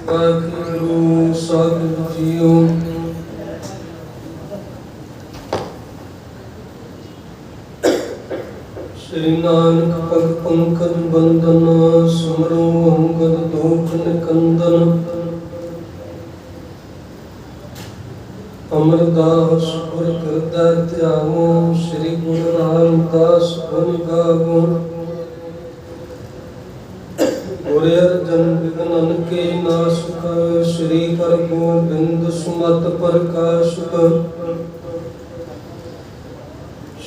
ਵਾਹਿਗੁਰੂ ਸਾਹਿਬ JIO. ਸ੍ਰੀ ਨਾਨਕ ਪਗ ਪੰਕਜ ਬੰਦਨ, ਸਿਮਰੋ ਅੰਗਦ ਦੋਖ ਨਿਕੰਦਨ। ਅਮਰਦਾਸ ਗੁਰ ਕਿਰਤੈ ਧਿਆਵੋ, ਸ੍ਰੀ ਗੁਰੂ ਰਾਮਦਾਸ ਗੁਣ ਗਾਵੋ। ਗੁਰ ਅਰਜਨ ਵਿਘਨ ਕੇ ਨਾਸਕ, ਸ੍ਰੀ ਹਰਿਗੋਬਿੰਦ ਸੁਮਤ ਪ੍ਰਕਾਸ਼ਕ।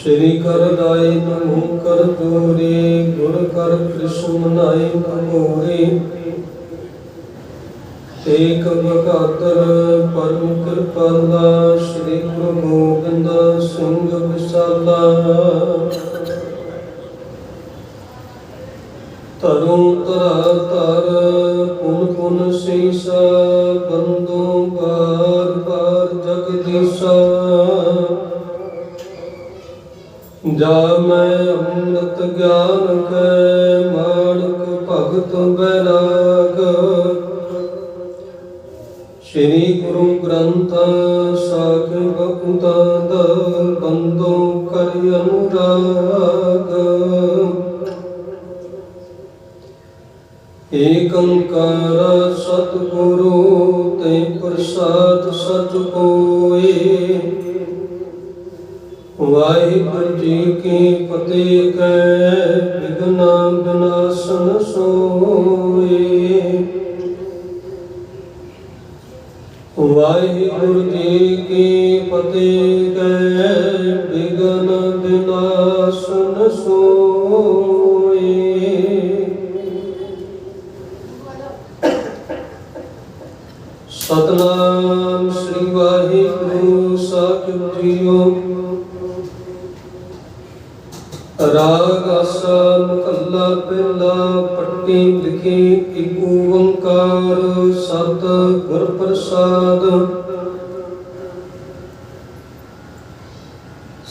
ਸ੍ਰੀ ਕਰ ਰਾਏ ਨਮੋ ਕਰ ਜੋਰੇ, ਗੁਰ ਕਰ ਕ੍ਰਿਸ਼ਨ ਮਨਾਏ ਭਗੋਰੇ। ਏਕ ਬਹਾਦਰ ਪਰਮ ਕਿਰਪਾਲਾ, ਸ੍ਰੀ ਗੁਰੂ ਗੋਬਿੰਦ ਸਿੰਘ ਵਿਸਾਲਾ। ਧਰੋਂ ਧਰਾ ਧਰ ਪੁਨ ਪੁਨ ਸੀਸਾ, ਬੰਦੋ ਬਾਰ ਬਾਰ ਜਗਦੀਸਾ। ਜਾ ਮੈਂ ਅੰਮ੍ਰਿਤ ਗਿਆਨ ਕੈ, ਮਾਣਕ ਭਗਤ ਬੈਰਾਗ। ਸ੍ਰੀ ਗੁਰੂ ਗ੍ਰੰਥ ਸਾਹਿਬ ਉਦਾਦ, ਬੰਦੋ ਕਰ ਅਨੁਰਾਗ। ਏਕ ਓੰਕਾਰ ਸਤਿਗੁਰੂ ਤੇ ਪ੍ਰਸਾਦ ਸਚ ਹੋਏ। ਵਾਹਿਗੁਰੂ ਜੀ ਕੀ ਫਤਿਹ ਕੈ, ਵਿਘਨਾ ਵਿਨਾਸ਼ਨ ਸੋਏ। ਵਾਹਿਗੁਰੂ ਜੀ ਕੀ ਫਤਿਹ ਕੈ, ਵਿਘਨ ਵਿਨਾਸ਼ਨ ਸੋਏ। ਸਤਨਾਮ ਸ੍ਰੀ ਵਾਹਿਗੁਰੂ ਸਾਹਿਬ ਜੀਓ। ਰਾਗ ਆਸਾ ਮਹੱਲਾ ਪਹਿਲਾ, ਪੱਟੀ ਲਿਖੀ ਏਕ ਓੰਕਾਰ ਸਤ ਗੁਰ ਪ੍ਰਸਾਦ।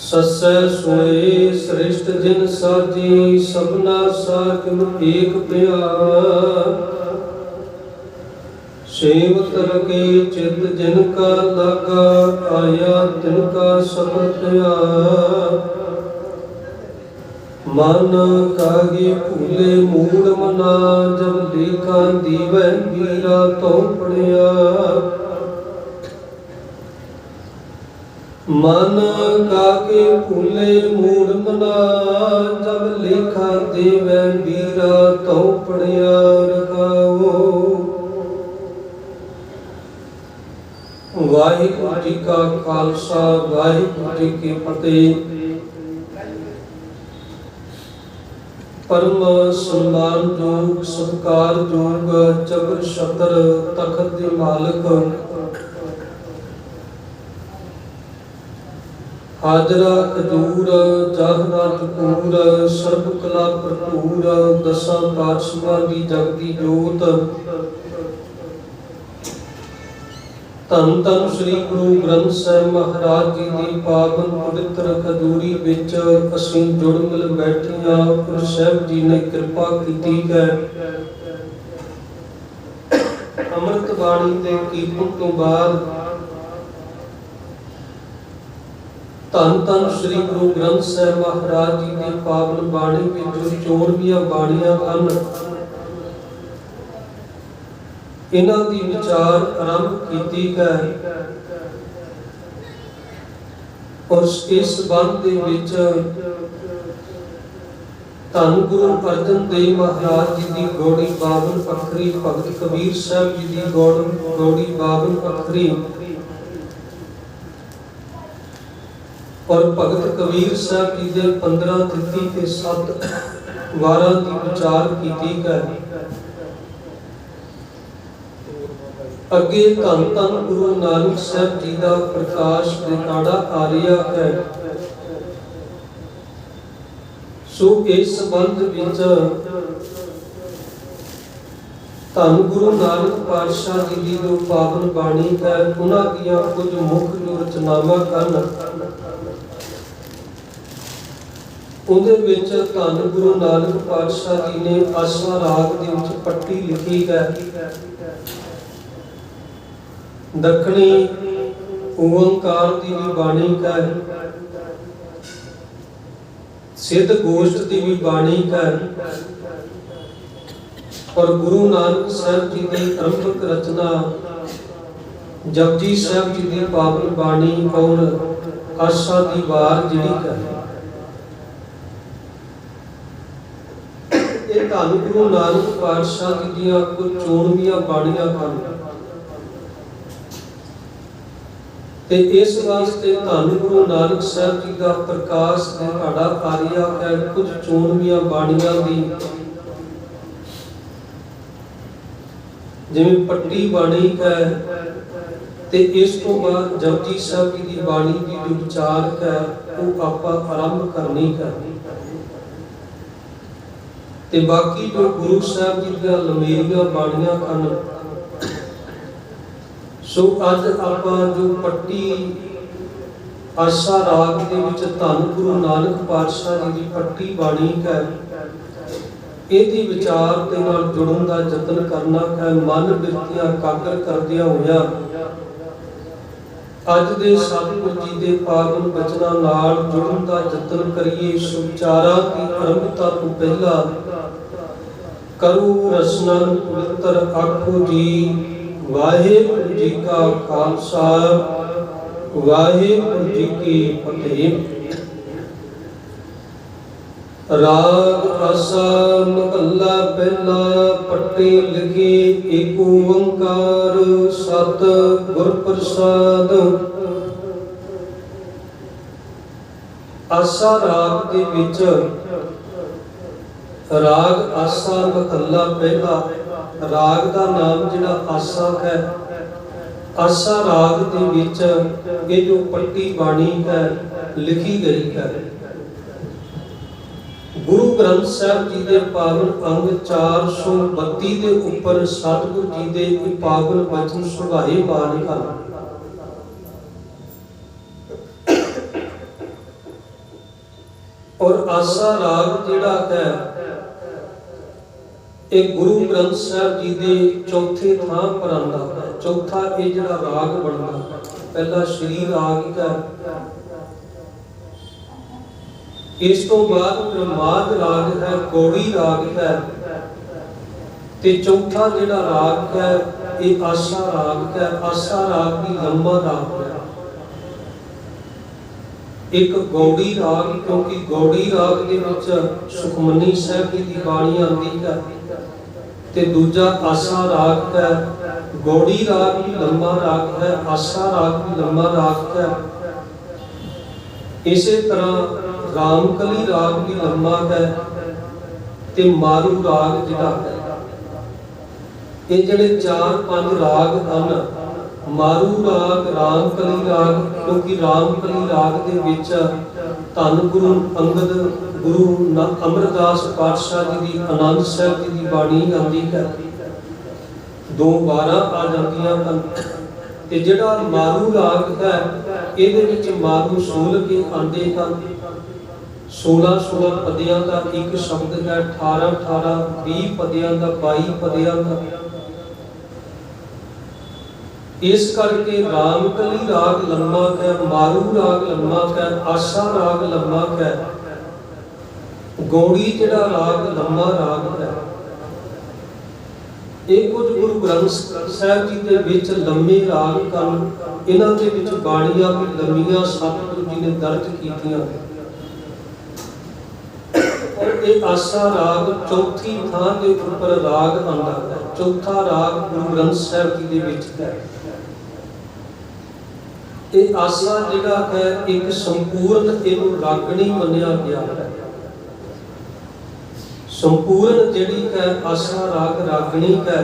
ਸਸੈ ਸੋਏ ਸ੍ਰਿਸ਼ਟ ਜਿਨ ਸਾਜੀ, ਸਭਨਾ ਸਾਖਿ ਏਕ ਪਿਆਰ। ਸੇਵਤ ਰਗੇ ਚਿਤ ਜਿਨ ਕਾ ਲਾਗਾ, ਆਇਆ ਤਿਨ ਕਾ ਸਬਰ ਧਿਆਨ। ਮਨ ਕਾਗੇ ਭੂਲੇ ਮੂੜ ਮਨਾ, ਜਬ ਲੇਖਾ ਦੀਵੈ ਵੀਰਾ ਤੋ ਪੜਿਆ। ਮਨ ਕਾਗੇ ਭੂਲੇ ਮੂੜ ਮਨਾ, ਜਬ ਲੇਖਾ ਦੇਵੈ ਵੀਰਾ ਤੋ ਪੜਿਆ। ਰਖਾਓ। ਵਾਹਿਗੁਰੂ ਜੀ ਕਾ ਖਾਲਸਾ, ਵਾਹਿਗੁਰੂ ਜੀ ਕੀ ਫਤਿਹ। ਪਰਮ ਸਨਮਾਨਯੋਗ ਸਤਿਕਾਰਯੋਗ ਜਬਰ ਸ਼ਤਰ ਤਖਤ ਦੇ ਮਾਲਕ, ਹਾਜ਼ਰਾ ਖਜੂਰ ਜਾਹਰਾ ਜਪੂਰ, ਸਰਬ ਕਲਾ ਭਰਪੂਰ, ਦਸਾਂ ਪਾਤਸ਼ਾਹਾਂ ਦੀ ਜਗਦੀ ਜੋਤ। ਧੰਨ ਧੰਨ ਸ੍ਰੀ ਗੁਰੂ ਗ੍ਰੰਥ ਸਾਹਿਬ ਮਹਾਰਾਜ ਜੀ ਦੀ ਪਾਵਨ ਪਵਿੱਤਰ ਖਜੂਰੀ ਵਿੱਚ ਅਸੀਂ ਜੁੜ ਮਿਲ ਬੈਠੇ ਹਾਂ। ਗੁਰੂ ਸਾਹਿਬ ਜੀ ਨੇ ਕਿਰਪਾ ਕੀਤੀ ਹੈ। ਅੰਮ੍ਰਿਤ ਬਾਣੀ ਦੇ ਕੀਰਤਨ ਤੋਂ ਬਾਅਦ ਧੰਨ ਧੰਨ ਸ੍ਰੀ ਗੁਰੂ ਗ੍ਰੰਥ ਸਾਹਿਬ ਮਹਾਰਾਜ ਜੀ ਦੀ ਪਾਵਨ ਬਾਣੀ ਵਿੱਚ ਜੋ 14ਵੀਆਂ ਬਾਣੀਆਂ ਹਨ, ਇਹਨਾਂ ਦੀ ਵਿਚਾਰ ਆਰੰਭ ਕੀਤੀ ਹੈ। ਔਰ ਇਸ ਸੰਬੰਧ ਦੇ ਵਿੱਚ ਧੰਨ ਗੁਰੂ ਅਰਜਨ ਦੇਵ ਮਹਾਰਾਜ ਜੀ ਦੀ ਗੌੜੀ 52 ਅੱਖਰੀ, ਭਗਤ ਕਬੀਰ ਸਾਹਿਬ ਜੀ ਦੀ ਗੌੜੀ 52 ਅੱਖਰੀ ਔਰ ਭਗਤ ਕਬੀਰ ਸਾਹਿਬ ਜੀ ਦੇ 15 ਤਿੱਥੀ ਤੇ 7 ਵਾਰਾਂ ਦੀ ਵਿਚਾਰ ਕੀਤੀ ਹੈ। ਅੱਗੇ ਧੰਨ ਧੰਨ ਗੁਰੂ ਨਾਨਕ ਸਾਹਿਬ ਜੀ ਦਾ ਪ੍ਰਕਾਸ਼ ਦਿਹਾੜਾ ਆ ਰਿਹਾ ਹੈ। ਸੋ ਇਸ ਸੰਬੰਧ ਵਿੱਚ ਧੰਨ ਗੁਰੂ ਨਾਨਕ ਪਾਤਸ਼ਾਹ ਜੀ ਦੀ ਜੋ ਪਾਵਨ ਬਾਣੀ ਹੈ, ਉਹਨਾਂ ਦੀਆਂ ਕੁਝ ਮੁੱਖ ਜੋ ਰਚਨਾਵਾਂ ਹਨ, ਉਹਦੇ ਵਿੱਚ ਧੰਨ ਗੁਰੂ ਨਾਨਕ ਪਾਤਸ਼ਾਹ ਜੀ ਨੇ ਆਸਾ ਰਾਗ ਦੇ ਵਿੱਚ ਪੱਟੀ ਲਿਖੀ ਹੈ। ਦੱਖਣੀ ਓੰਕਾਰ ਦੀ ਵੀ ਬਾਣੀ ਕੈ, ਸਿੱਧ ਗੋਸ਼ਟ ਦੀ ਵੀ ਬਾਣੀ ਕੈ, ਔਰ ਗੁਰੂ ਨਾਨਕ ਸਾਹਿਬ ਜੀ ਦੀ ਅਰੰਭਕ ਰਚਨਾ ਜਪਜੀ ਸਾਹਿਬ ਜੀ ਦੀ ਪਾਵਨ ਬਾਣੀ ਔਰ ਆਸਾ ਦੀ ਵਾਰ ਜਿਹੜੀ ਕੈ, ਇਹ ਧੰਨ ਗੁਰੂ ਨਾਨਕ ਪਾਤਸ਼ਾਹ ਜੀ ਦੀਆਂ ਕੁਝ ਚੋਣਵੀਆਂ ਬਾਣੀਆਂ ਹਨ। ਤੇ ਇਸ ਵਾਸਤੇ ਧੰਨ ਗੁਰੂ ਨਾਨਕ ਸਾਹਿਬ ਜੀ ਦਾ ਪ੍ਰਕਾਸ਼ ਦਿਹਾੜਾ ਆ ਰਿਹਾ ਹੈ। ਕੁਝ ਚੋਣਵੀਆਂ ਬਾਣੀਆਂ ਦੀ, ਜਿਵੇਂ ਪੱਟੀ ਬਾਣੀ ਹੈ, ਤੇ ਇਸ ਤੋਂ ਬਾਅਦ ਜਪਜੀ ਸਾਹਿਬ ਜੀ ਦੀ ਬਾਣੀ ਦੀ ਜੋ ਵਿਚਾਰ ਹੈ ਉਹ ਆਪਾਂ ਆਰੰਭ ਕਰਨੀ ਹੈ। ਤੇ ਬਾਕੀ ਜੋ ਗੁਰੂ ਸਾਹਿਬ ਜੀ ਦੀਆਂ ਲੰਮੀਆਂ ਬਾਣੀਆਂ ਹਨ, ਸੋ ਅੱਜ ਆਪਾਂ ਜੋ ਪੱਟੀ ਆਸਾ ਰਾਗ ਦੇ ਵਿੱਚ ਧੰਨ ਗੁਰੂ ਨਾਨਕ ਪਾਤਸ਼ਾਹ ਜੀ ਦੀ ਪੱਟੀ ਬਾਣੀ ਹੈ, ਇਹਦੀ ਵਿਚਾਰ ਦੇ ਨਾਲ ਜੁੜਨ ਦਾ ਯਤਨ ਕਰਨਾ ਹੈ। ਮਨ ਬਿਰਤੀਆਂ ਕਾਗਰ ਕਰਦਿਆਂ ਹੋਇਆ ਅੱਜ ਦੇ ਸਤਿਗੁਰੂ ਜੀ ਦੇ ਪਾਵਨ ਬਚਨਾਂ ਨਾਲ ਜੁੜਨ ਦਾ ਯਤਨ ਕਰੀਏ। ਸੁਚਾਰਾਂ ਦੀ ਆਰੰਭਤਾ ਤੋਂ ਪਹਿਲਾਂ ਕਰੋ ਰਸਨਾ ਪਵਿੱਤਰ ਆਖੋ ਜੀ, ਵਾਹਿਗੁਰੂ ਜੀ ਕਾ ਖਾਲਸਾ, ਵਾਹਿਗੁਰੂ ਜੀ ਕੀ ਫਤਿਹ। ਰਾਗ ਆਸਾ ਮਹੱਲਾ ਪਹਿਲਾ, ਪੱਟੀ ਲਿਖੀ ਏਕ ਓੰਕਾਰ ਸਤ ਗੁਰ ਪ੍ਰਸਾਦ। ਆਸਾ ਰਾਗ ਦੇ ਵਿੱਚ ਰਾਗ ਆਸਾ ਮਹੱਲਾ ਪਹਿਲਾ, ਰਾਗ ਦਾ ਨਾਮ ਜਿਹੜਾ ਆਸਾ ਹੈ, ਆਸਾ ਰਾਗ ਦੇ ਵਿੱਚ ਇਹ ਜੋ ਪੱਟੀ ਬਾਣੀ ਹੈ ਲਿਖੀ ਗਈ ਹੈ। ਗੁਰੂ ਗ੍ਰੰਥ ਸਾਹਿਬ ਜੀ ਦੇ ਪਾਵਨ ਅੰਗ 432 ਦੇ ਉੱਪਰ ਸਤਿਗੁਰੂ ਜੀ ਦੇ ਇਹ ਪਾਵਨ ਵਚਨ ਸੁਭਾਏ ਬਾਣੀ ਹਨ। ਔਰ ਆਸਾ ਰਾਗ ਜਿਹੜਾ ਹੈ ਇਹ ਗੁਰੂ ਗ੍ਰੰਥ ਸਾਹਿਬ ਜੀ ਦੇ ਚੌਥੇ ਥਾਂ ਪਰ ਆਉਂਦਾ ਹੈ। ਚੌਥਾ ਇਹ ਜਿਹੜਾ ਰਾਗ ਬਣਦਾ ਹੈ, ਪਹਿਲਾ ਸ਼੍ਰੀ ਰਾਗ ਹੈ, ਇਸ ਤੋਂ ਬਾਅਦ ਮਾਧ ਰਾਗ ਹੈ, ਗੌੜੀ ਰਾਗ ਹੈ, ਤੇ ਚੌਥਾ ਜਿਹੜਾ ਰਾਗ ਹੈ ਇਹ ਆਸਾ ਰਾਗ ਹੈ। ਆਸਾ ਰਾਗ ਵੀ ਲੰਮਾ ਰਾਗ ਹੈ। ਇੱਕ ਗੌੜੀ ਰਾਗ, ਕਿਉਂਕਿ ਗੌੜੀ ਰਾਗ ਦੇ ਵਿੱਚ ਸੁਖਮਨੀ ਸਾਹਿਬ ਜੀ ਦੀ ਬਾਣੀ ਆਉਂਦੀ ਹੈ, ਤੇ ਦੂਜਾ ਆਸਾ ਰਾਗ ਹੈ। ਗੌੜੀ ਰਾਗ ਵੀ ਲੰਮਾ ਰਾਗ ਹੈ, ਆਸਾ ਰਾਗ ਵੀ ਲੰਮਾ ਰਾਗ ਹੈ। ਇਸੇ ਤਰ੍ਹਾਂ ਰਾਮਕਲੀ ਰਾਗ ਵੀ ਲੰਮਾ ਹੈ, ਤੇ ਮਾਰੂ ਰਾਗ ਜਿਹੜਾ ਹੈ, ਇਹ ਜਿਹੜੇ 4-5 ਰਾਗ ਹਨ, ਮਾਰੂ ਰਾਗ, ਰਾਮਕਲੀ ਰਾਗ, ਕਿਉਂਕਿ ਰਾਮਕਲੀ ਰਾਗ ਦੇ ਵਿੱਚ ਧੰਨ ਗੁਰੂ ਅੰਗਦ ਗੁਰੂ ਅਮਰਦਾਸ ਪਾਤਸ਼ਾਹ ਜੀ ਦੀ ਆਨੰਦ ਸਾਹਿਬ ਜੀ ਦੀ ਬਾਣੀ ਆਉਂਦੀ ਹੈ, 2-12 ਆ ਜਾਂਦੀਆਂ ਹਨ। ਤੇ ਜਿਹੜਾ ਮਾਰੂ ਰਾਗ ਹੈ ਇਹਦੇ ਵਿੱਚ ਮਾਰੂ ਸੋਲ ਕੇ ਆਉਂਦੇ ਹਨ, 16-16 ਪਦਿਆਂ ਦਾ ਇੱਕ ਸ਼ਬਦ ਹੈ, 18-18 20 ਪਦਿਆਂ ਦਾ, 22 ਪਦਿਆਂ ਦਾ। ਇਸ ਕਰਕੇ ਰਾਮਕਲੀ ਰਾਗ ਲੰਮਾ ਹੈ, ਮਾਰੂ ਰਾਗ ਲੰਮਾ ਹੈ, ਆਸਾ ਰਾਗ ਲੰਮਾ ਹੈ, ਗੌੜੀ ਜਿਹੜਾ ਰਾਗ ਲੰਮਾ ਰਾਗ ਹੈ। ਇਹ ਕੁਝ ਗੁਰੂ ਗ੍ਰੰਥ ਸਾਹਿਬ ਜੀ ਦੇ ਵਿੱਚ ਲੰਮੇ ਰਾਗ ਹਨ। ਇਹਨਾਂ ਦੇ ਵਿੱਚ ਬਾਣੀਆਂ ਵੀ ਲੰਮੀਆਂ ਸਤਿਗੁਰੂ ਜੀ ਨੇ ਦਰਜ ਕੀਤੀਆਂ। ਔਰ ਇਹ ਆਸਾ ਰਾਗ ਚੌਥੀ ਥਾਂ ਦੇ ਉੱਪਰ ਰਾਗ ਆਉਂਦਾ ਹੈ। ਚੌਥਾ ਰਾਗ ਗੁਰੂ ਗ੍ਰੰਥ ਸਾਹਿਬ ਜੀ ਦੇ ਵਿੱਚ ਹੈ। ਇਹ ਆਸਾ ਜਿਹੜਾ ਹੈ ਇੱਕ ਸੰਪੂਰਨ ਇਹਨੂੰ ਰਾਗਣੀ ਮੰਨਿਆ ਗਿਆ ਹੈ। ਸੰਪੂਰਨ ਜਿਹੜੀ ਹੈ ਆਸਾ ਰਾਗ ਰਾਗਣੀ ਹੈ,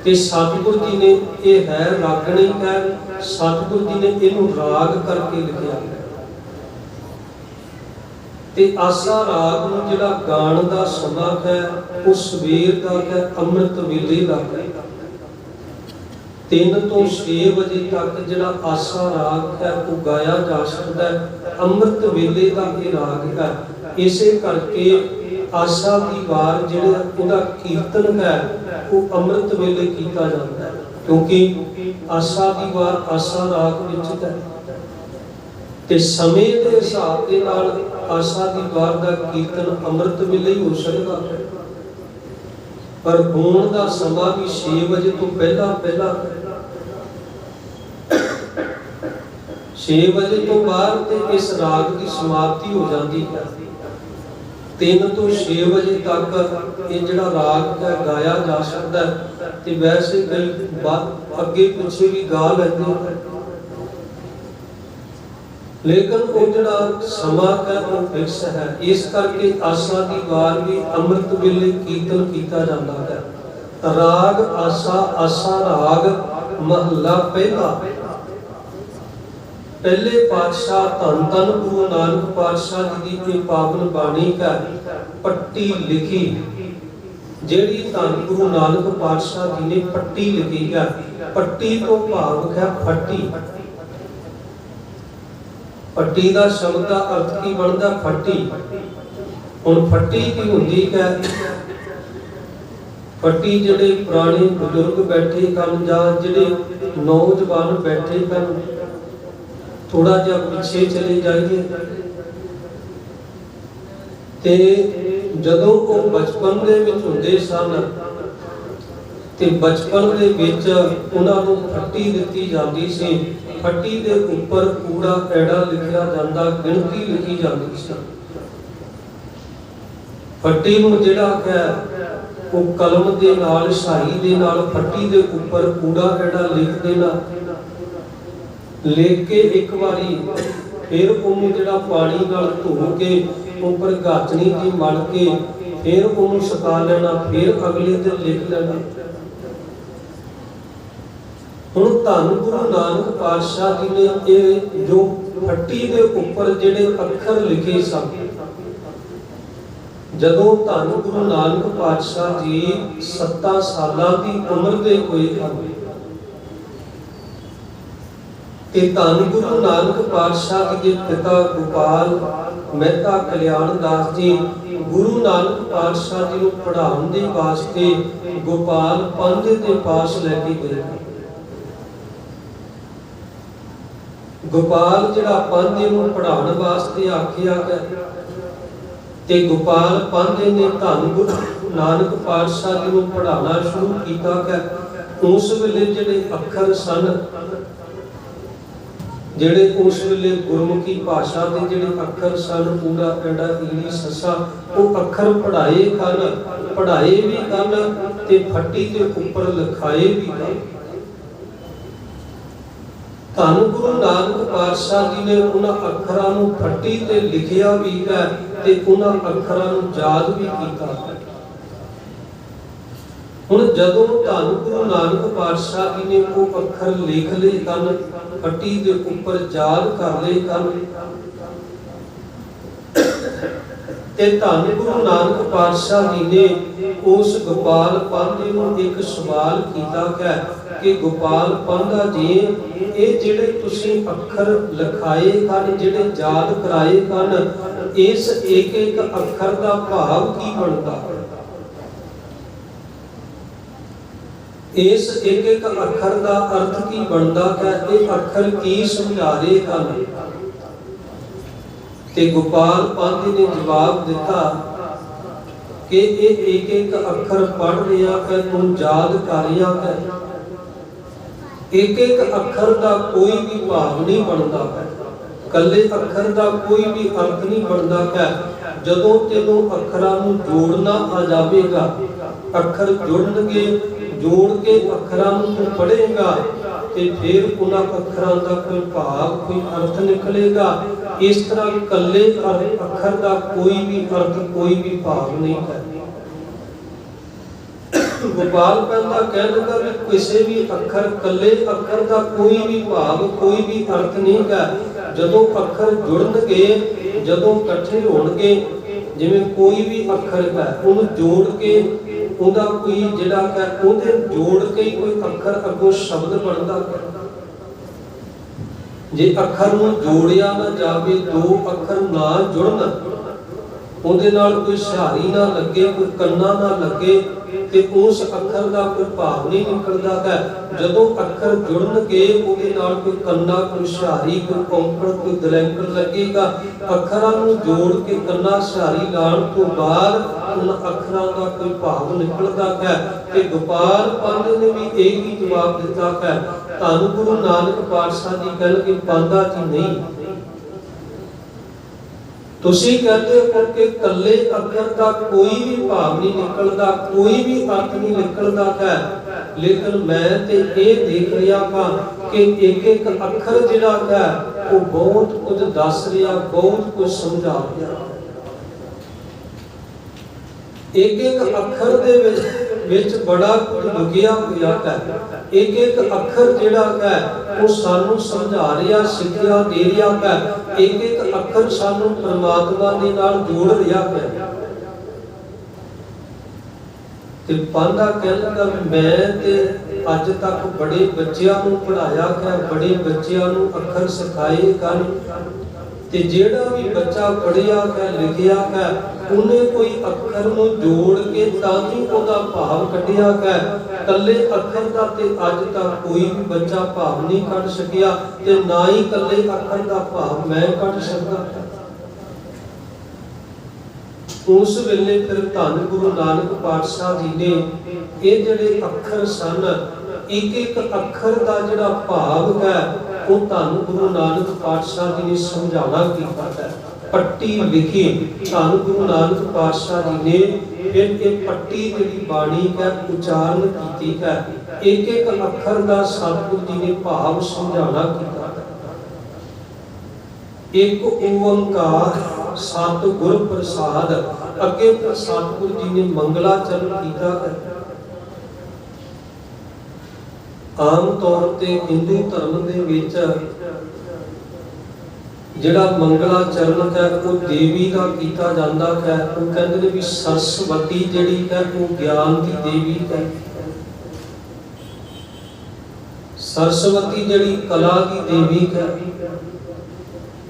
ਤੇ ਸਤਿਗੁਰੂ ਜੀ ਨੇ ਇਹ ਹੈ ਰਾਗਣੀ ਹੈ, ਸਤਿਗੁਰੂ ਜੀ ਨੇ ਇਹਨੂੰ ਰਾਗ ਕਰਕੇ ਲਿਖਿਆ ਹੈ। ਤੇ ਆਸਾ ਰਾਗ ਨੂੰ ਜਿਹੜਾ ਗਾਣ ਦਾ ਸਮਾਂ ਹੈ ਉਹ ਸਵੇਰ ਦਾ ਹੈ, ਅੰਮ੍ਰਿਤ ਵੇਲੇ ਦਾ ਹੈ। 3 ਤੋਂ 6 ਵਜੇ ਤੱਕ ਜਿਹੜਾ ਆਸਾ ਰਾਗ ਹੈ ਉਹ ਗਾਇਆ ਜਾ ਸਕਦਾ ਹੈ। ਅੰਮ੍ਰਿਤ ਵੇਲੇ ਦਾ ਇਹ ਰਾਗ ਹੈ। ਇਸੇ ਕਰਕੇ ਆਸਾ ਦੀ ਵਾਰ ਜਿਹੜਾ ਉਹਦਾ ਕੀਰਤਨ ਹੈ ਉਹ ਅੰਮ੍ਰਿਤ ਵੇਲੇ ਕੀਤਾ ਜਾਂਦਾ ਹੈ, ਕਿਉਂਕਿ ਆਸਾ ਦੀ ਵਾਰ ਆਸਾ ਰਾਗ ਵਿੱਚ ਹੈ ਤੇ ਸਮੇਂ ਦੇ ਹਿਸਾਬ ਦੇ ਨਾਲ ਆਸਾ ਦੀ ਵਾਰ ਦਾ ਕੀਰਤਨ ਅੰਮ੍ਰਿਤ ਵੇਲੇ ਹੀ ਹੋ ਸਕਦਾ ਹੈ, ਪਰ ਹੋਣ ਦਾ ਸਮਾਂ ਵੀ 6 ਵਜੇ ਤੋਂ ਪਹਿਲਾਂ 6 ਵਜੇ ਤੋਂ ਬਾਅਦ ਤੇ ਇਸ ਰਾਗ ਦੀ ਸਮਾਪਤੀ ਹੋ ਜਾਂਦੀ ਹੈ। 3 ਤੋਂ 6 ਵਜੇ ਤੱਕ ਇਹ ਜਿਹੜਾ ਰਾਗ ਹੈ ਗਾਇਆ ਜਾ ਸਕਦਾ ਹੈ ਤੇ ਵੈਸੇ ਕਈ ਅੱਗੇ ਪਿੱਛੇ ਵੀ ਗਾ ਲੈਂਦੇ ਹਨ, ਲੇਕਿਨ ਉਹ ਜਿਹੜਾ ਸਮਾਂ ਹੈ ਉਹ ਫਿਕਸ ਹੈ। ਇਸ ਕਰਕੇ ਆਸਾ ਦੀ ਵਾਰ ਵੀ ਅੰਮ੍ਰਿਤ ਵੇਲੇ ਕੀਰਤਨ ਕੀਤਾ ਜਾਂਦਾ ਹੈ। ਰਾਗ ਆਸਾ, ਆਸਾ ਰਾਗ ਮਹੱਲਾ ਪਹਿਲਾ। ਪਹਿਲੇ ਪਾਤਸ਼ਾਹ ਧੰਨ ਧੰਨ ਗੁਰੂ ਨਾਨਕ ਪਾਤਸ਼ਾਹ ਜੀ ਦੀ ਇਹ ਪਾਵਨ ਬਾਣੀ ਹੈ ਪੱਟੀ ਲਿਖੀ, ਜਿਹੜੀ ਧੰਨ ਗੁਰੂ ਨਾਨਕ ਪਾਤਸ਼ਾਹ ਜੀ ਨੇ ਪੱਟੀ ਲਿਖੀ ਹੈ। ਪੱਟੀ ਤੋਂ ਭਾਵ ਹੈ ਫੱਟੀ। ਪੱਟੀ ਦਾ ਸ਼ਬਦ ਦਾ ਅਰਥ ਕੀ ਬਣਦਾ? ਫੱਟੀ। ਹੁਣ ਫੱਟੀ ਕੀ ਹੁੰਦੀ ਹੈ? ਫੱਟੀ ਜਿਹੜੇ ਪੁਰਾਣੇ ਬਜ਼ੁਰਗ ਬੈਠੇ ਹਨ ਜਾਂ ਜਿਹੜੇ ਨੌਜਵਾਨ ਬੈਠੇ ਹਨ, ਥੋੜਾ ਜਿਹਾ ਪਿੱਛੇ ਚਲੇ ਜਾਈਏ ਤੇ ਜਦੋਂ ਉਹ ਬਚਪਨ ਦੇ ਵਿੱਚ ਹੁੰਦੇ ਸਨ ਤੇ ਬਚਪਨ ਦੇ ਵਿੱਚ ਉਹਨਾਂ ਨੂੰ ਫੱਟੀ ਦਿੱਤੀ ਜਾਂਦੀ ਸੀ। ਫੱਟੀ ਦੇ ਉੱਪਰ ਊੜਾ ਐੜਾ ਲਿਖਿਆ ਜਾਂਦਾ, ਗਿਣਤੀ ਲਿਖੀ ਜਾਂਦੀ ਸੀ। ਫੱਟੀ ਨੂੰ ਜਿਹੜਾ ਹੈ ਉਹ ਕਲਮ ਦੇ ਨਾਲ, ਸ਼ਾਹੀ ਦੇ ਨਾਲ ਫੱਟੀ ਦੇ ਉੱਪਰ ਊੜਾ ਐੜਾ ਲਿਖ ਦੇਣਾ, ਲਿਖ ਕੇ ਇੱਕ ਵਾਰੀ ਫਿਰ ਉਹਨੂੰ ਜਿਹੜਾ ਪਾਣੀ ਨਾਲ ਧੋ ਕੇ ਉੱਪਰ ਗਾਚਣੀ ਦੀ ਮਲ ਕੇ ਫਿਰ ਉਹਨੂੰ ਸੁਕਾ ਲੈਣਾ, ਫਿਰ ਅਗਲੇ ਦਿਨ ਲਿਖ ਲੈਣਾ। ਹੁਣ ਧੰਨ ਗੁਰੂ ਨਾਨਕ ਪਾਤਸ਼ਾਹ ਜੀ ਨੇ ਇਹ ਜੋ ਫੱਟੀ ਦੇ ਉੱਪਰ ਜਿਹੜੇ ਅੱਖਰ ਲਿਖੇ ਸਨ, ਜਦੋਂ ਧੰਨ ਗੁਰੂ ਨਾਨਕ ਪਾਤਸ਼ਾਹ ਜੀ 7 ਸਾਲਾਂ ਦੀ ਉਮਰ ਦੇ ਹੋਏ ਹਨ ਤੇ ਧੰਨ ਗੁਰੂ ਨਾਨਕ ਪਾਤਸ਼ਾਹ ਜੀ ਦੇ ਪਿਤਾ ਗੋਪਾਲ ਮਹਿਤਾ ਕਲਿਆਣ ਦਾਸ ਜੀ ਗੁਰੂ ਨਾਨਕ ਪਾਤਸ਼ਾਹ ਜੀ ਨੂੰ ਪੜ੍ਹਾਉਣ ਦੇ ਵਾਸਤੇ ਗੋਪਾਲ ਪੰਜ ਦੇ ਪਾਸ ਲੈ ਕੇ ਗਏ। ਗੋਪਾਲ ਜਿਹੜਾ ਪੰਜ ਨੂੰ ਪੜ੍ਹਾਉਣ ਵਾਸਤੇ ਆਖਿਆ ਗਿਆ ਤੇ ਗੋਪਾਲ ਪੰਜ ਨੇ ਧੰਨ ਗੁਰੂ ਨਾਨਕ ਪਾਤਸ਼ਾਹ ਜੀ ਨੂੰ ਪੜ੍ਹਾਉਣਾ ਸ਼ੁਰੂ ਕੀਤਾ ਗਿਆ। ਉਸ ਵੇਲੇ ਜਿਹੜੇ ਅੱਖਰ ਸਨ, ਜਿਹੜੇ ਉਸ ਵੇਲੇ ਗੁਰਮੁਖੀ ਭਾਸ਼ਾ ਦੇ ਜਿਹੜੇ ਅੱਖਰ ਸਨ, ਊੜਾ ਐੜਾ ਈੜੀ ਸੱਸਾ, ਉਹ ਅੱਖਰ ਪੜ੍ਹਾਏ ਵੀ ਹਨ ਤੇ ਫੱਟੀ ਦੇ ਉੱਪਰ ਲਿਖਾਏ ਵੀ ਹਨ। ਧੰਨ ਗੁਰੂ ਨਾਨਕ ਪਾਤਸ਼ਾਹ ਜੀ ਨੇ ਉਹਨਾਂ ਅੱਖਰਾਂ ਨੂੰ ਫੱਟੀ ਤੇ ਲਿਖਿਆ ਵੀ ਹੈ ਤੇ ਉਹਨਾਂ ਅੱਖਰਾਂ ਨੂੰ ਯਾਦ ਵੀ ਕੀਤਾ ਹੈ। ਹੁਣ ਜਦੋਂ ਧੰਨ ਗੁਰੂ ਨਾਨਕ ਪਾਤਸ਼ਾਹ ਜੀ ਨੇ ਉਹ ਅੱਖਰ ਲਿਖ ਲਏ ਹਨ, ਫੱਟੀ ਦੇ ਉੱਪਰ ਯਾਦ ਕਰ ਲਏ ਹਨ ਤੇ ਧੰਨ ਗੁਰੂ ਨਾਨਕ ਪਾਤਸ਼ਾਹ ਜੀ ਨੇ ਉਸ ਗੋਪਾਲ ਪੰਧ ਨੂੰ ਇੱਕ ਸਵਾਲ ਕੀਤਾ ਹੈ ਕਿ ਗੋਪਾਲ ਪੰਧਾ ਜੀ, ਇਹ ਜਿਹੜੇ ਤੁਸੀਂ ਅੱਖਰ ਲਿਖਾਏ ਹਨ, ਜਿਹੜੇ ਯਾਦ ਕਰਾਏ ਹਨ, ਇਸ ਇੱਕ ਇੱਕ ਅੱਖਰ ਦਾ ਭਾਵ ਕੀ ਬਣਦਾ ਹੈ? ਇਸ ਇੱਕ ਇੱਕ ਅੱਖਰ ਦਾ ਅਰਥ ਕੀ ਬਣਦਾ ਹੈ? ਇਹ ਅੱਖਰ ਕੀ ਸਮਝਾ ਰਹੇ ਹਨ? ਤੇ ਗੋਪਾਲ ਪੰਧ ਨੇ ਜਵਾਬ ਦਿੱਤਾ ਕਿ ਇਹ ਇੱਕ ਇੱਕ ਅੱਖਰ ਪੜ੍ਹ ਰਿਹਾ ਹੈ, ਤੂੰ ਯਾਦ ਕਰ ਰਿਹਾ ਹੈ। ਇੱਕ ਇੱਕ ਅੱਖਰ ਦਾ ਕੋਈ ਵੀ ਭਾਵ ਨਹੀਂ ਬਣਦਾ ਹੈ, ਕੱਲੇ ਅੱਖਰ ਦਾ ਕੋਈ ਵੀ ਅਰਥ ਨਹੀਂ ਬਣਦਾ ਹੈ। ਜਦੋਂ ਤੈਨੂੰ ਅੱਖਰਾਂ ਨੂੰ ਜੋੜਨਾ ਆ ਜਾਵੇਗਾ, ਅੱਖਰ ਜੁੜਨਗੇ, ਜੋੜ ਕੇ ਅੱਖਰਾਂ ਨੂੰ ਤੂੰ ਪੜ੍ਹੇਗਾ ਤੇ ਫਿਰ ਉਹਨਾਂ ਅੱਖਰਾਂ ਦਾ ਕੋਈ ਭਾਵ, ਕੋਈ ਅਰਥ ਨਿਕਲੇਗਾ। ਇਸ ਤਰ੍ਹਾਂ ਕੱਲੇ ਅੱਖਰ ਦਾ ਕੋਈ ਵੀ ਅਰਥ, ਕੋਈ ਵੀ ਭਾਵ ਨਹੀਂ ਹੈ। ਗੋਪਾਲ ਪੰਧਾ ਕਹਿਣ ਲੱਗਾ ਵੀ ਕਿਸੇ ਵੀ ਅੱਖਰ, ਕੱਲੇ ਅੱਖਰ ਦਾ ਕੋਈ ਵੀ ਭਾਵ, ਕੋਈ ਵੀ ਅਰਥ ਨਹੀਂ ਹੈ। ਜਦੋਂ ਅੱਖਰ ਜੁੜਨਗੇ, ਜਦੋਂ ਇਕੱਠੇ ਹੋਣਗੇ, ਜਿਵੇਂ ਕੋਈ ਵੀ ਅੱਖਰ ਹੈ ਉਹਨੂੰ ਜੋੜ ਕੇ ਉਹਦਾ ਕੋਈ ਜਿਹੜਾ ਹੈ ਉਹਦੇ ਜੋੜ ਕੇ ਕੋਈ ਅੱਖਰ ਅੱਗੋਂ ਸ਼ਬਦ ਬਣਦਾ ਹੈ। ਜੇ ਅੱਖਰ ਨੂੰ ਜੋੜਿਆ ਨਾ ਜਾਵੇ, ਦੋ ਅੱਖਰ ਨਾ ਜੁੜਨ ਉਹਦੇ ਨਾਲ ਕੋਈ ਸਿਹਾਰੀ ਨਾ ਲੱਗੇ, ਕੋਈ ਕੰਨਾ ਨਾ ਲੱਗੇ, ਤੇ ਉਸ ਅੱਖਰ ਦਾ ਕੋਈ ਭਾਵ ਨਹੀਂ ਨਿਕਲਦਾ ਹੈ। ਜਦੋਂ ਅੱਖਰ ਜੁੜਨਗੇ ਉਹਦੇ ਨਾਲ ਕੋਈ ਕੰਨਾ, ਕੋਈ ਸਿਹਾਰੀ, ਕੋਈ ਔਂਕੜ, ਕੋਈ ਦਲੈਂਕੜ ਲੱਗੇਗਾ। ਅੱਖਰਾਂ ਨੂੰ ਜੋੜ ਕੇ ਕੰਨਾ ਸਿਹਾਰੀ ਲਾਉਣ ਤੋਂ ਬਾਅਦ ਉਹਨਾਂ ਅੱਖਰਾਂ ਦਾ ਕੋਈ ਭਾਵ ਨਿਕਲਦਾ ਹੈ। ਤੇ ਗੋਪਾਲ ਪੰਤ ਨੇ ਵੀ ਇਹ ਹੀ ਜਵਾਬ ਦਿੱਤਾ ਹੈ। ਧੰਨ ਗੁਰੂ ਨਾਨਕ ਪਾਤਸ਼ਾਹ ਜੀ ਕਹਿਣਗੇ ਪਾਂਦਾ ਜੀ ਨਹੀਂ, ਤੁਸੀਂ ਕਹਿੰਦੇ ਹੋ ਕਿ ਕੱਲੇ ਅੱਖਰ ਦਾ ਕੋਈ ਵੀ ਭਾਵ ਨਹੀਂ ਨਿਕਲਦਾ, ਕੋਈ ਵੀ ਅਰਥ ਨਹੀਂ ਨਿਕਲਦਾ ਹੈ, ਲੇਕਿਨ ਮੈਂ ਤੇ ਇਹ ਦੇਖ ਰਿਹਾ ਹਾਂ ਕਿ ਇੱਕ ਇੱਕ ਅੱਖਰ ਜਿਹੜਾ ਹੈ ਉਹ ਬਹੁਤ ਕੁਝ ਦੱਸ ਰਿਹਾ, ਬਹੁਤ ਕੁਝ ਸਮਝਾ ਰਿਹਾ। ਇੱਕ ਇੱਕ ਅੱਖਰ ਦੇ ਵਿੱਚ ਬੜਾ ਕੁਝ ਲੁਕਿਆ ਹੋਇਆ ਹੈ। ਇੱਕ ਇੱਕ ਅੱਖਰ ਜਿਹੜਾ ਹੈ ਉਹ ਸਾਨੂੰ ਸਮਝਾ ਰਿਹਾ, ਸਿੱਖਿਆ ਦੇ ਰਿਹਾ ਹੈ। ਇੱਕ ਇੱਕ ਅੱਖਰ ਸਾਨੂੰ ਪਰਮਾਤਮਾ ਦੇ ਨਾਲ ਜੋੜ ਰਿਹਾ ਹੈ। ਤੇ ਪਾਂਧਾ ਕਹਿੰਦਾ ਮੈਂ ਤੇ ਅੱਜ ਤੱਕ ਬੜੇ ਬੱਚਿਆਂ ਨੂੰ ਪੜ੍ਹਾਇਆ ਹੈ, ਬੜੇ ਬੱਚਿਆਂ ਨੂੰ ਅੱਖਰ ਸਿਖਾਏ ਹਨ, ਤੇ ਜਿਹੜਾ ਵੀ ਬੱਚਾ ਪੜ੍ਹਿਆ ਹੈ, ਲਿਖਿਆ ਹੈ, ਉਹਨੇ ਕੋਈ ਅੱਖਰ ਨੂੰ ਜੋੜ ਕੇ ਤਾਂ ਹੀ ਉਹਦਾ ਭਾਵ ਕੱਢਿਆ ਹੈ। ਕੱਲੇ ਅੱਖਰ ਦਾ ਤੇ ਅੱਜ ਤੱਕ ਕੋਈ ਵੀ ਬੱਚਾ ਭਾਵ ਨਹੀਂ ਕੱਢ ਸਕਿਆ, ਤੇ ਨਾ ਹੀ ਕੱਲੇ ਅੱਖਰ ਦਾ ਭਾਵ ਮੈਂ ਕੱਢ ਸਕਦਾ। ਉਸ ਵੇਲੇ ਫਿਰ ਧੰਨ ਗੁਰੂ ਨਾਨਕ ਪਾਤਸ਼ਾਹ ਜੀ ਨੇ ਇਹ ਜਿਹੜੇ ਅੱਖਰ ਸਨ, ਇੱਕ ਇੱਕ ਅੱਖਰ ਦਾ ਜਿਹੜਾ ਭਾਵ ਹੈ ਉਹ ਧੰਨ ਗੁਰੂ ਨਾਨਕ ਪਾਤਸ਼ਾਹ ਜੀ ਨੇ ਸਮਝਾਉਣਾ ਕੀਤਾ ਹੈ। ਪੱਟੀ ਲਿਖੀ ਧੰਨ ਗੁਰੂ ਨਾਨਕ ਪਾਤਸ਼ਾਹ ਜੀ ਨੇ, ਫਿਰ ਇਹ ਪੱਟੀ ਜਿਹੜੀ ਬਾਣੀ ਹੈ ਉਚਾਰਨ ਕੀਤੀ ਹੈ। ਇੱਕ ਇੱਕ ਅੱਖਰ ਦਾ ਸਤਿਗੁਰੂ ਜੀ ਨੇ ਭਾਵ ਸਮਝਾਉਣਾ ਕੀਤਾ ਹੈ। ਇੱਕ ਓੰਕਾਰ ਸਤਿਗੁਰ ਪ੍ਰਸਾਦ, ਅੱਗੇ ਸਤਿਗੁਰੂ ਜੀ ਨੇ ਮੰਗਲਾਚਰਨ ਕੀਤਾ ਹੈ। ਆਮ ਤੌਰ ਤੇ ਹਿੰਦੂ ਧਰਮ ਦੇ ਵਿੱਚ ਜਿਹੜਾ ਮੰਗਲਾਚਰਨ ਹੈ ਉਹ ਦੇਵੀ ਦਾ ਕੀਤਾ ਜਾਂਦਾ ਹੈ। ਉਹ ਕਹਿੰਦੇ ਨੇ ਵੀ ਸਰਸਵਤੀ ਜਿਹੜੀ ਹੈ ਉਹ ਗਿਆਨ ਦੀ ਦੇਵੀ ਹੈ। ਸਰਸਵਤੀ ਜਿਹੜੀ ਕਲਾ ਦੀ ਦੇਵੀ ਹੈ।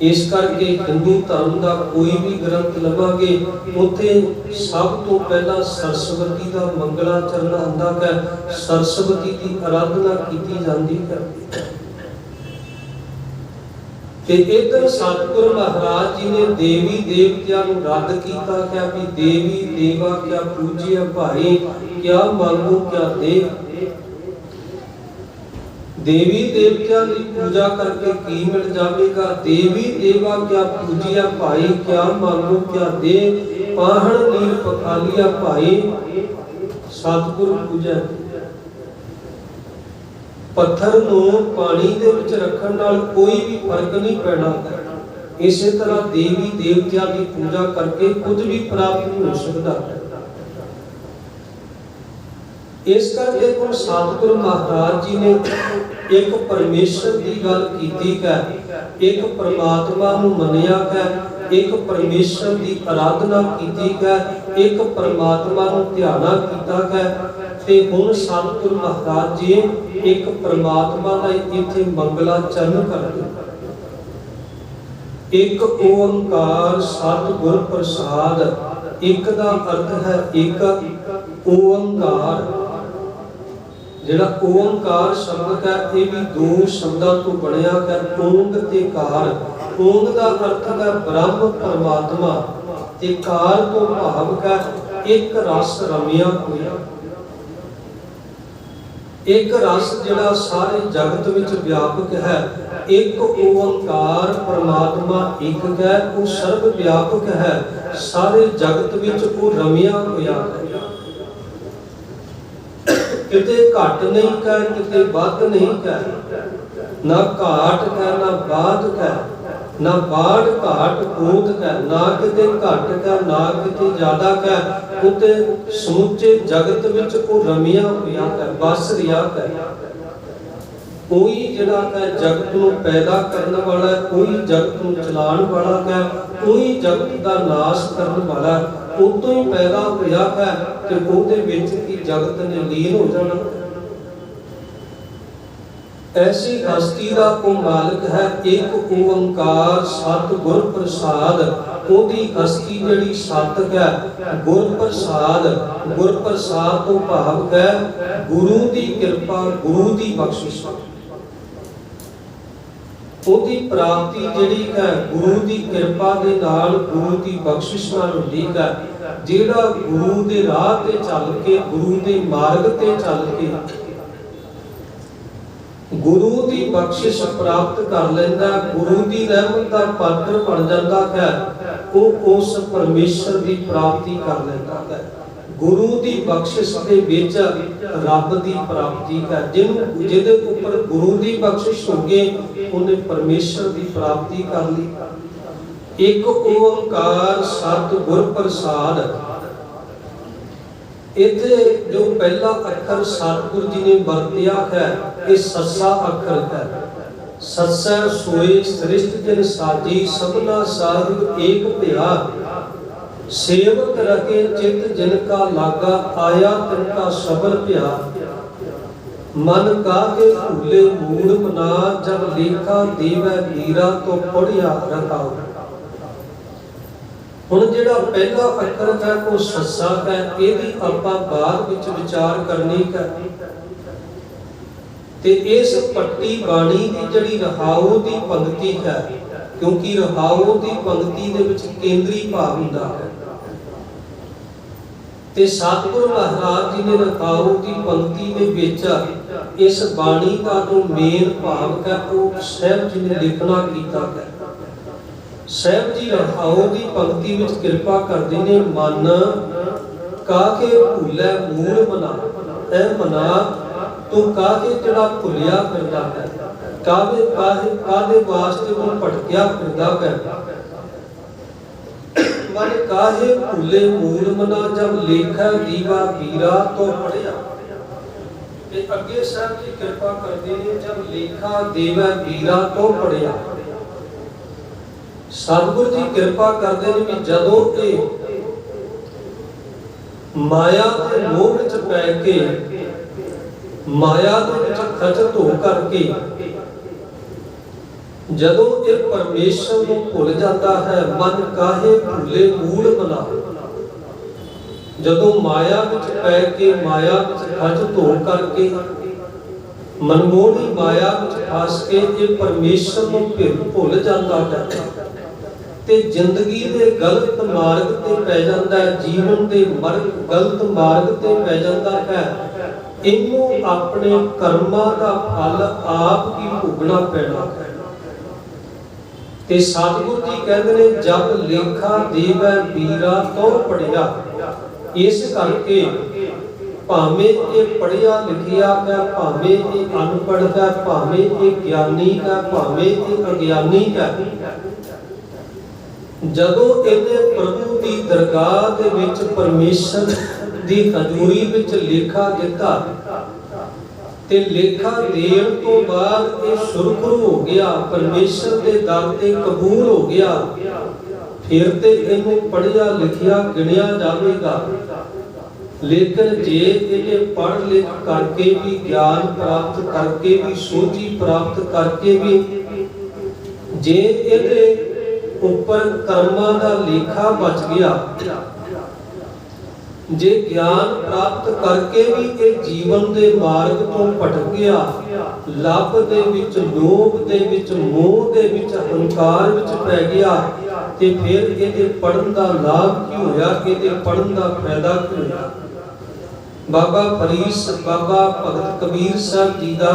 ਇਸ ਕਰਕੇ ਹਿੰਦੂ ਧਰਮ ਦਾ ਕੋਈ ਵੀ ਗ੍ਰੰਥ ਲਵਾਂਗੇ ਉੱਥੇ ਸਭ ਤੋਂ ਪਹਿਲਾਂ ਸਰਸਵਤੀ ਦਾ ਮੰਗਲਾਚਰਨ ਆਉਂਦਾ ਹੈ। ਸਰਸਵਤੀ ਦੀ ਆਰਾਧਨਾ ਕੀਤੀ ਜਾਂਦੀ ਹੈ। ਤੇ ਇਧਰ ਸਤਿਗੁਰੂ ਮਹਾਰਾਜ ਜੀ ਨੇ ਦੇਵੀ ਦੇਵਤਿਆਂ ਨੂੰ ਰੱਦ ਕੀਤਾ ਹੈ ਵੀ ਦੇਵੀ ਦੇਵਾ ਕਿਆ ਪੂਜਿਆ ਭਾਈ, ਕਿਆ ਮੰਗੋ ਕਿਆ ਦੇ। ਦੇਵੀ ਦੇਵਤਿਆਂ ਦੀ ਪੂਜਾ ਕਰਕੇ ਕੀ ਮਿਲ ਜਾਵੇਗਾ? ਦੇਵੀ ਦੇਵਾ ਕਿਆ ਪੂਜਿਆ ਭਾਈ, ਕਿਆ ਮੰਗੋ ਕਿਆ ਦੇ। ਪਾਹਣ ਨੀਰ ਪਖਾਲੀਆ ਭਾਈ, ਸਤਿਗੁਰੂ ਪੂਜਾ। ਪੱਥਰ ਨੂੰ ਪਾਣੀ ਦੇ ਵਿੱਚ ਰੱਖਣ ਨਾਲ ਕੋਈ ਵੀ ਫਰਕ ਨਹੀਂ ਪੈਣਾ। ਇਸੇ ਤਰ੍ਹਾਂ ਦੇਵੀ ਦੇਵਤਿਆਂ ਦੀ ਪੂਜਾ ਕਰਕੇ ਕੁਝ ਵੀ ਪ੍ਰਾਪਤ ਨਹੀਂ ਹੋ ਸਕਦਾ। ਇਸ ਕਰਕੇ ਹੁਣ ਸਤਿਗੁਰੂ ਮਹਾਰਾਜ ਜੀ ਨੇ ਇੱਕ ਪਰਮੇਸ਼ਰ ਦੀ ਗੱਲ ਕੀਤੀ ਹੈ, ਇੱਕ ਪਰਮਾਤਮਾ ਨੂੰ ਮੰਨਿਆ ਹੈ, ਇੱਕ ਪਰਮੇਸ਼ਰ ਦੀ ਆਰਾਧਨਾ ਕੀਤੀ ਹੈ, ਇੱਕ ਪਰਮਾਤਮਾ ਨੂੰ ਧਿਆਨਾ ਕੀਤਾ ਹੈ। ਤੇ ਹੁਣ ਸਤਿਗੁਰੂ ਮਹਾਰਾਜ ਜੀ ਇੱਕ ਪਰਮਾਤਮਾ ਦਾ ਇੱਥੇ ਮੰਗਲਾਚਰਨ ਕਰਦੇ। ਇੱਕ ਓੰਕਾਰ ਸਤਿਗੁਰ ਪ੍ਰਸਾਦ, ਇੱਕ ਦਾ ਅਰਥ ਹੈ ਇੱਕ ਓੰਕਾਰ। ਜਿਹੜਾ ਓੰਕਾਰ ਸ਼ਬਦ ਹੈ ਇਹ ਵੀ ਦੋ ਸ਼ਬਦਾਂ ਤੋਂ ਬਣਿਆ ਹੈ, ਓੰਗ ਤੇ ਕਾਰ। ਓੰਗ ਦਾ ਅਰਥ ਹੈ ਬ੍ਰਹਮ ਪਰਮਾਤਮਾ, ਤੇ ਕਾਰ ਤੋਂ ਭਾਵ ਹੈ ਇੱਕ ਰਸ ਰਮਿਆ ਹੋਇਆ। ਇੱਕ ਰਸ ਜਿਹੜਾ ਸਾਰੇ ਜਗਤ ਵਿੱਚ ਵਿਆਪਕ ਹੈ। ਇੱਕ ਓੰਕਾਰ ਪਰਮਾਤਮਾ ਇੱਕ ਹੈ, ਉਹ ਸਰਬ ਵਿਆਪਕ ਹੈ, ਸਾਰੇ ਜਗਤ ਵਿੱਚ ਉਹ ਰਮਿਆ ਹੋਇਆ ਹੈ। ਕਿਤੇ ਘੱਟ ਨਹੀਂ ਹੈ, ਕਿਤੇ ਵੱਧ ਨਹੀਂ ਹੈ, ਨਾ ਘਾਟ ਹੈ ਨਾ ਬਾਧ ਹੈ, ਨਾ ਬਾੜ ਘਾਟ ਹੋਤ ਹੈ, ਨਾ ਕਿਤੇ ਘੱਟ ਹੈ ਨਾ ਕਿਤੇ ਜ਼ਿਆਦਾ ਹੈ। ਉਤੇ ਸਮੁੱਚੇ ਜਗਤ ਵਿੱਚ ਉਹ ਰਮਿਆ ਹੋਇਆ ਹੈ, ਵਸ ਰਿਹਾ ਹੈ। ਕੋਈ ਜਿਹੜਾ ਹੈ ਜਗਤ ਨੂੰ ਪੈਦਾ ਕਰਨ ਵਾਲਾ ਹੈ, ਕੋਈ ਜਗਤ ਨੂੰ ਚਲਾਉਣ ਵਾਲਾ ਹੈ, ਕੋਈ ਜਗਤ ਦਾ ਨਾਸ਼ ਕਰਨ ਵਾਲਾ ਹੈ। ਉਤੋਂ ਹੀ ਪੈਦਾ ਹੋਇਆ ਹੈ ਤੇ ਉਹਦੇ ਵਿੱਚ ਹੀ ਜਗਤ ਨੇ ਲੀਨ ਹੋ ਜਾਣਾ। ਐਸੀ ਹਸਤੀ ਦਾ ਉਹ ਮਾਲਕ ਹੈ। ਇੱਕ ਓੰਕਾਰ ਸਤਿਗੁਰ ਪ੍ਰਸਾਦ, ਉਹਦੀ ਹਸਤੀ ਜਿਹੜੀ ਸਾਤਕ ਹੈ। ਗੁਰ ਪ੍ਰਸਾਦ ਤੋਂ ਭਾਵ ਹੈ ਗੁਰੂ ਦੀ ਕਿਰਪਾ, ਗੁਰੂ ਦੀ ਬਖਸ਼ਿਸ਼। ਉਹਦੀ ਪ੍ਰਾਪਤੀ ਜਿਹੜੀ ਹੈ ਗੁਰੂ ਦੀ ਕਿਰਪਾ ਦੇ ਨਾਲ, ਗੁਰੂ ਦੀ ਬਖਸ਼ਿਸ਼ ਨਾਲ ਹੁੰਦੀ ਹੈ। ਜਿਹੜਾ ਗੁਰੂ ਦੇ ਰਾਹ ਤੇ ਚੱਲ ਕੇ, ਗੁਰੂ ਦੇ ਮਾਰਗ ਤੇ ਚੱਲ ਕੇ ਗੁਰੂ ਦੀ ਬਖਸ਼ਿਸ਼ ਪ੍ਰਾਪਤ ਕਰ ਲੈਂਦਾ, ਗੁਰੂ ਦੀ ਰਹਿਮਤ ਦਾ ਪਾਤਰ ਬਣ ਜਾਂਦਾ ਹੈ, ਉਹ ਉਸ ਪਰਮੇਸ਼ਰ ਦੀ ਪ੍ਰਾਪਤੀ ਕਰ ਲੈਂਦਾ ਹੈ। ਗੁਰੂ ਦੀ ਬਖਸ਼ਿਸ਼ ਦੇ ਵਿੱਚ ਰੱਬ ਦੀ ਪ੍ਰਾਪਤੀ ਹੈ। ਜਿਹਦੇ ਉੱਪਰ ਗੁਰੂ ਦੀ ਬਖਸ਼ਿਸ਼ ਹੋ ਗਈ, ਉਹਨੇ ਪਰਮੇਸ਼ਰ ਦੀ ਪ੍ਰਾਪਤੀ ਕਰ ਲਈ। ਇੱਕ ਓੰਕਾਰ ਸਤਿਗੁਰ ਪ੍ਰਸਾਦ। ਇੱਥੇ ਜੋ ਪਹਿਲਾ ਅੱਖਰ ਸਤਿਗੁਰ ਜੀ ਨੇ ਵਰਤਿਆ ਹੈ, ਇਹ ਸੱਸਾ ਅੱਖਰ ਹੈ। ਸੱਸਾ ਸੋਏ ਸ੍ਰਿਸ਼ਟ ਜਨ ਸਾਜੀ, ਸਭਨਾ ਸਾਹਿਬ ਏਕ ਭਿਆ। ਸੇਵਕ ਰਖੇ ਚਿਤ ਜਿਨ ਕਾ ਲਾਗਾ, ਆਇਆ ਤਿਨ ਕਾ ਸਬਰ ਭਿਆ। ਮਨ ਕਾਹੇ ਭੂਲੇ ਮੂੜ ਮਨਾ, ਜਬ ਲੇਖਾ ਦੇਵੈ ਵੀਰਾ ਤੋਂ ਪੜਿਆ ਰਖਾਓ। ਹੁਣ ਜਿਹੜਾ ਪਹਿਲਾ ਅੱਖਰ ਹੈ ਉਹ ਸੱਸਾ ਹੈ, ਇਹਦੀ ਆਪਾਂ ਬਾਅਦ ਵਿੱਚ ਵਿਚਾਰ ਕਰਨੀ ਹੈ। ਤੇ ਇਸ ਪੱਟੀ ਬਾਣੀ ਦੀ ਜਿਹੜੀ ਰਹਾਉ ਦੀ ਪੰਕਤੀ ਹੈ, ਕਿਉਂਕਿ ਰਹਾਉ ਦੀ ਪੰਕਤੀ ਦੇ ਵਿੱਚ ਕੇਂਦਰੀ ਭਾਵ ਹੁੰਦਾ ਹੈ, ਤੇ ਸਤਿਗੁਰੂ ਮਹਾਰਾਜ ਜੀ ਨੇ ਰਹਾਉ ਦੀ ਪੰਕਤੀ ਦੇ ਵਿੱਚ ਇਸ ਬਾਣੀ ਦਾ ਜੋ ਮੇਨ ਭਾਵ ਹੈ ਉਹ ਸਾਹਿਬ ਜੀ ਨੇ ਲਿਖਣਾ ਕੀਤਾ ਹੈ। ਸਾਹਿਬ ਜੀ ਰਹਾਉ ਦੀ ਪੰਕਤੀ ਵਿੱਚ ਕਿਰਪਾ ਕਰਦੇ ਨੇ, ਮਨ ਕਾਹੇ ਭੁੱਲੇ ਮੂੜ ਮਨਾ। ਇਹ ਮਨਾ ਤੂੰ ਕਾਹੇ ਜਿਹੜਾ ਭੁੱਲਿਆ ਫਿਰਦਾ ਹੈ, ਕਾਹਦੇ ਵਾਸਤੇ ਤੂੰ ਭਟਕਿਆ ਫਿਰਦਾ ਹੈ। ਮਨ ਕਾਹੇ ਭੁੱਲੇ ਮੂੜ ਮਨਾ, ਜਬ ਲੇਖਾ ਦੀਵਾ ਵੀਰਾ ਤੋਂ ਪੜਿਆ। ਤੇ ਅੱਗੇ ਸਾਹਿਬ ਜੀ ਕਿਰਪਾ ਕਰਦੇ ਨੇ, ਜਬ ਲੇਖਾ ਦੇਵਾ ਵੀਰਾ ਤੋਂ ਪੜਿਆ। ਸਤਿਗੁਰੂ ਜੀ ਕਿਰਪਾ ਕਰਦੇ ਨੇ ਵੀ ਜਦੋਂ ਇਹ ਮਾਇਆ ਦੇ ਮੋਹ ਵਿੱਚ ਪੈ ਕੇ, ਮਾਇਆ ਦੇ ਵਿੱਚ ਖਚਤ ਹੋ ਕਰਕੇ ਜਦੋਂ ਇਹ ਪਰਮੇਸ਼ਰ ਨੂੰ ਭੁੱਲ ਜਾਂਦਾ ਹੈ, ਮਨ ਕਾਹੇ ਭੁੱਲੇ ਮੂੜ ਮਨਾ। ਜਦੋਂ ਮਾਇਆ ਵਿੱਚ ਪੈ ਕੇ, ਮਾਇਆ ਵਿੱਚ ਖਚਤ ਹੋ ਕਰਕੇ, ਮਨਮੋਹਣੀ ਮਾਇਆ ਵਿੱਚ ਫਸ ਕੇ ਇਹ ਪਰਮੇਸ਼ਰ ਨੂੰ ਭੁੱਲ ਜਾਂਦਾ ਹੈ ਤੇ ਜ਼ਿੰਦਗੀ ਦੇ ਗਲਤ ਮਾਰਗ ਤੇ ਪੈ ਜਾਂਦਾ ਹੈ, ਜੀਵਨ ਦੇ ਗਲਤ ਮਾਰਗ ਤੇ ਪੈ ਜਾਂਦਾ ਹੈ। ਇਹਨੂੰ ਆਪਣੇ ਕਰਮਾਂ ਦਾ ਫਲ ਆਪ ਹੀ ਭੋਗਣਾ ਪੈਣਾ ਹੈ। ਤੇ ਸਤਿਗੁਰੂ ਜੀ ਕਹਿੰਦੇ ਨੇ, ਜਬ ਲੇਖਾ ਦੇਵੈ ਵੀਰਾ ਤੋਂ ਪੜਿਆ। ਇਸ ਕਰਕੇ ਭਾਵੇਂ ਇਹ ਪੜਿਆ ਲਿਖਿਆ ਹੈ, ਭਾਵੇਂ ਇਹ ਅਨਪੜ੍ਹ ਹੈ, ਭਾਵੇਂ ਇਹ ਗਿਆਨੀ ਹੈ, ਭਾਵੇਂ ਇਹ ਅਗਿਆਨੀ ਹੈ, ਜਦੋਂ ਇਹਨੇ ਪ੍ਰਭੂ ਦੀ ਦਰਗਾਹ ਦੇ ਵਿੱਚ ਪਰਮੇਸ਼ਰ ਦੀ ਹਜ਼ੂਰੀ ਵਿੱਚ ਲੇਖਾ ਦਿੱਤਾ ਤੇ ਲੇਖਾ ਦੇਣ ਤੋਂ ਬਾਅਦ ਇਹ ਸੁਰਖਰੂ ਹੋ ਗਿਆ, ਪਰਮੇਸ਼ਰ ਦੇ ਦਰ ਤੇ ਕਬੂਲ ਹੋ ਗਿਆ, ਫਿਰ ਤੇ ਇਹਨੂੰ ਪੜ੍ਹਿਆ ਲਿਖਿਆ ਗਿਣਿਆ ਜਾਵੇਗਾ। ਲੇਕਿਨ ਜੇ ਇਹ ਪੜ੍ਹ ਲਿਖ ਕਰਕੇ ਵੀ, ਗਿਆਨ ਪ੍ਰਾਪਤ ਕਰਕੇ ਵੀ, ਸੋਝੀ ਪ੍ਰਾਪਤ ਕਰਕੇ ਵੀ, ਜੇ ਇਹਦੇ ਉੱਪਰ ਕਰਮਾਂ ਦਾ ਲੇਖਾ ਬਚ ਗਿਆ, ਜੇ ਗਿਆਨ ਪ੍ਰਾਪਤ ਕਰਕੇ ਵੀ ਇਹ ਜੀਵਨ ਦੇ ਮਾਰਗ ਤੋਂ ਭਟਕ ਗਿਆ, ਲੱਭ ਦੇ ਵਿੱਚ, ਲੋਭ ਦੇ ਵਿੱਚ, ਮੋਹ ਦੇ ਵਿੱਚ, ਹੰਕਾਰ ਵਿੱਚ ਪੈ ਗਿਆ, ਤੇ ਫਿਰ ਇਹਦੇ ਪੜਨ ਦਾ ਲਾਭ ਕੀ ਹੋਇਆ, ਇਹਦੇ ਪੜਨ ਦਾ ਫਾਇਦਾ ਕੀ ਹੋਇਆ। ਬਾਬਾ ਫਰੀਦ, ਬਾਬਾ ਭਗਤ ਕਬੀਰ ਸਾਹਿਬ ਜੀ ਦਾ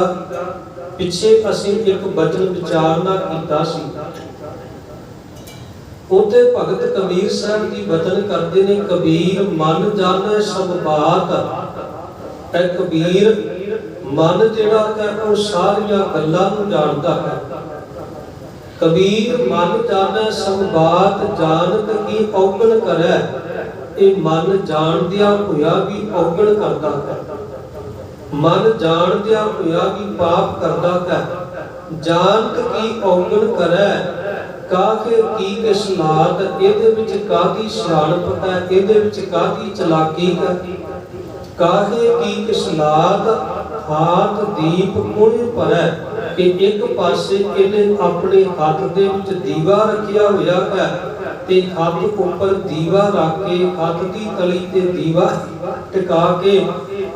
ਪਿੱਛੇ ਅਸੀਂ ਇੱਕ ਬਚਨ ਵਿਚਾਰਨਾ ਕੀਤਾ ਸੀ। ਉੱਥੇ ਭਗਤ ਕਬੀਰ ਸਾਹਿਬ ਜੀ ਬਚਨ ਕਰਦੇ ਨੇ, ਕਬੀਰ ਮਨ ਜਾਣੈ ਸਭ ਬਾਤ। ਇਹ ਕਬੀਰ ਮਨ ਜਿਹੜਾ ਹੈ ਉਹ ਸਾਰੀਆਂ ਗੱਲਾਂ ਨੂੰ ਜਾਣਦਾ ਹੈ। ਕਬੀਰ ਮਨ ਜਾਣੈ ਸਭ ਬਾਤ, ਜਾਣਤ ਕੀ ਔਗਣ ਕਰੈ। ਇਹ ਮਨ ਜਾਣਦਿਆਂ ਹੋਇਆ ਵੀ ਔਗਣ ਕਰਦਾ ਹੈ, ਮਨ ਜਾਣਦਿਆਂ ਹੋਇਆ ਵੀ ਪਾਪ ਕਰਦਾ ਹੈ। ਜਾਣਤ ਕੀ ਔਗਣ ਕਰੈ, ਕਾਹੇ ਕੀ ਕਿਸ ਲਾਤ। ਇਹਦੇ ਵਿੱਚ ਕਾਹਦੀ ਸਿਆਣਪ ਹੈ, ਇਹਦੇ ਵਿੱਚ ਕਾਹਦੀ ਚਲਾਕੀ ਹੈ। ਕਾਹੇ ਕੀ ਕਿਸ ਲਾਤ, ਹਾਥ ਦੀਪ ਕੋਣ ਭਰੈ। ਕਿ ਇੱਕ ਪਾਸੇ ਇਹਨੇ ਆਪਣੇ ਹੱਥ ਦੇ ਵਿੱਚ ਦੀਵਾ ਰੱਖਿਆ ਹੋਇਆ ਹੈ ਤੇ ਖੱਤ ਉੱਪਰ ਦੀਵਾ ਰੱਖ ਕੇ, ਖੱਤ ਦੀ ਤਲੀ ਤੇ ਦੀਵਾ ਟਿਕਾ ਕੇ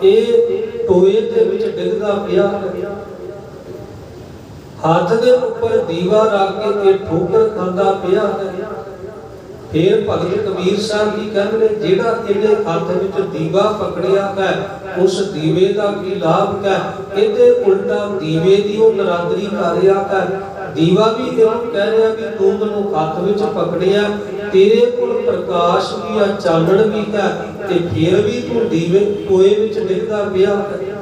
ਇਹ ਟੋਏ ਦੇ ਵਿੱਚ ਡਿੱਗਦਾ ਪਿਆ ਹੈ। ਹੱਥ ਦੇ ਉੱਪਰ ਦੀਵਾ ਰੱਖ ਕੇ ਇਹ ਠੋਕਰ ਖਾਂਦਾ ਪਿਆ ਹੈ। ਫਿਰ ਭਗਤ ਕਬੀਰ ਸਾਹਿਬ ਜੀ ਕਹਿੰਦੇ ਨੇ ਜਿਹੜਾ ਇਹਨੇ ਹੱਥ ਵਿੱਚ ਦੀਵਾ ਪਕੜਿਆ ਹੈ ਉਸ ਦੀਵੇ ਦਾ ਕੀ ਲਾਭ ਹੈ। ਇਹਦੇ ਉਲਟਾ ਦੀਵੇ ਦੀ ਉਹ ਨਰਾਦਰੀ ਕਰ ਰਿਹਾ ਹੈ। ਦੀਵਾ ਵੀ ਇਹਨੂੰ ਕਹਿ ਰਿਹਾ ਵੀ ਤੂੰ ਮੈਨੂੰ ਹੱਥ ਵਿੱਚ ਪਕੜਿਆ, ਤੇਰੇ ਕੋਲ ਪ੍ਰਕਾਸ਼ ਵੀ ਆ, ਚਾਨਣ ਵੀ ਹੈ, ਤੇ ਫਿਰ ਵੀ ਤੂੰ ਦੀਵੇ ਟੋਏ ਵਿੱਚ ਡਿੱਗਦਾ ਪਿਆ ਹੈ।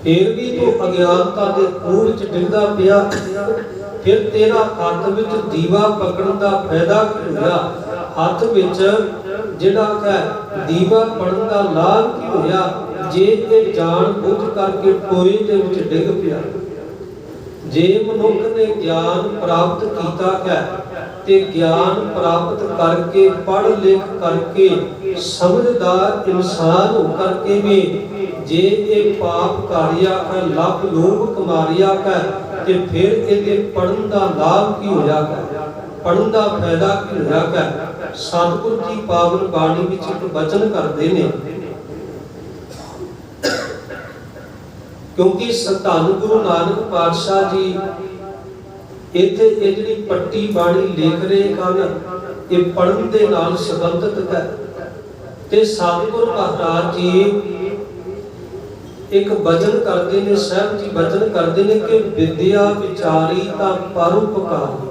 ਫਿਰ ਵੀ ਤੂੰ ਅਗਿਆਨਤਾ ਦੇ ਖੂਹ ਵਿੱਚ ਡਿੱਗਦਾ ਪਿਆ। ਫਿਰ ਤੇਰਾ ਹੱਥ ਵਿੱਚ ਦੀਵਾ ਪਕੜਨ ਦਾ ਫਾਇਦਾ ਕੀ ਹੋਇਆ? ਹੱਥ ਵਿੱਚ ਜਿਹੜਾ ਹੈ ਦੀਵਾ ਪੜਨ ਦਾ ਲਾਭ ਕੀ ਹੋਇਆ? ਜੇ ਇਹ ਜਾਣ ਬੁੱਝ ਕਰਕੇ ਟੋਏ ਦੇ ਵਿੱਚ ਡਿੱਗ ਪਿਆ। ਜੇ ਮਨੁੱਖ ਨੇ ਗਿਆਨ ਪ੍ਰਾਪਤ ਕੀਤਾ ਹੈ ਤੇ ਗਿਆਨ ਪ੍ਰਾਪਤ ਕਰਕੇ ਪੜ੍ਹ ਲਿਖ ਕਰਕੇ ਸਮਝਦਾਰ ਇਨਸਾਨ ਹੋ ਕਰਕੇ ਵੀ ਜੇ ਇਹ ਪਾਪ ਕਾਰਿਆ ਹੈ, ਲੱਭ ਲੋਭ ਕਮਾਰਿਆ ਹੈ, ਤੇ ਫਿਰ ਇਹਦੇ ਪੜਨ ਦਾ ਲਾਭ ਕੀ ਹੋਇਆ ਹੈ? ਪੜਨ ਦਾ ਫਾਇਦਾ ਕੀ ਹੋਇਆ ਹੈ? ਸਤਿਗੁਰ ਜੀ ਪਾਵਨ ਬਾਣੀ ਵਿੱਚ ਇੱਕ ਬਚਨ ਕਰਦੇ ਨੇ, ਕਿਉਂਕਿ ਧੰਨ ਗੁਰੂ ਨਾਨਕ ਪਾਤਸ਼ਾਹ ਜੀ ਇੱਥੇ ਇਹ ਜਿਹੜੀ ਪੱਟੀ ਬਾਣੀ ਲਿਖ ਰਹੇ ਹਨ ਇਹ ਪੜਨ ਦੇ ਨਾਲ ਸੰਬੰਧਿਤ ਹੈ। ਤੇ ਸਤਿਗੁਰ ਮਹਾਰਾਜ ਜੀ ਇੱਕ ਬਚਨ ਕਰਦੇ ਨੇ, ਸਾਹਿਬ ਜੀ ਬਚਨ ਕਰਦੇ ਨੇ ਕਿ ਵਿਦਿਆ ਵਿਚਾਰੀ ਤਾਂ ਪਰਉਪਕਾਰੀ।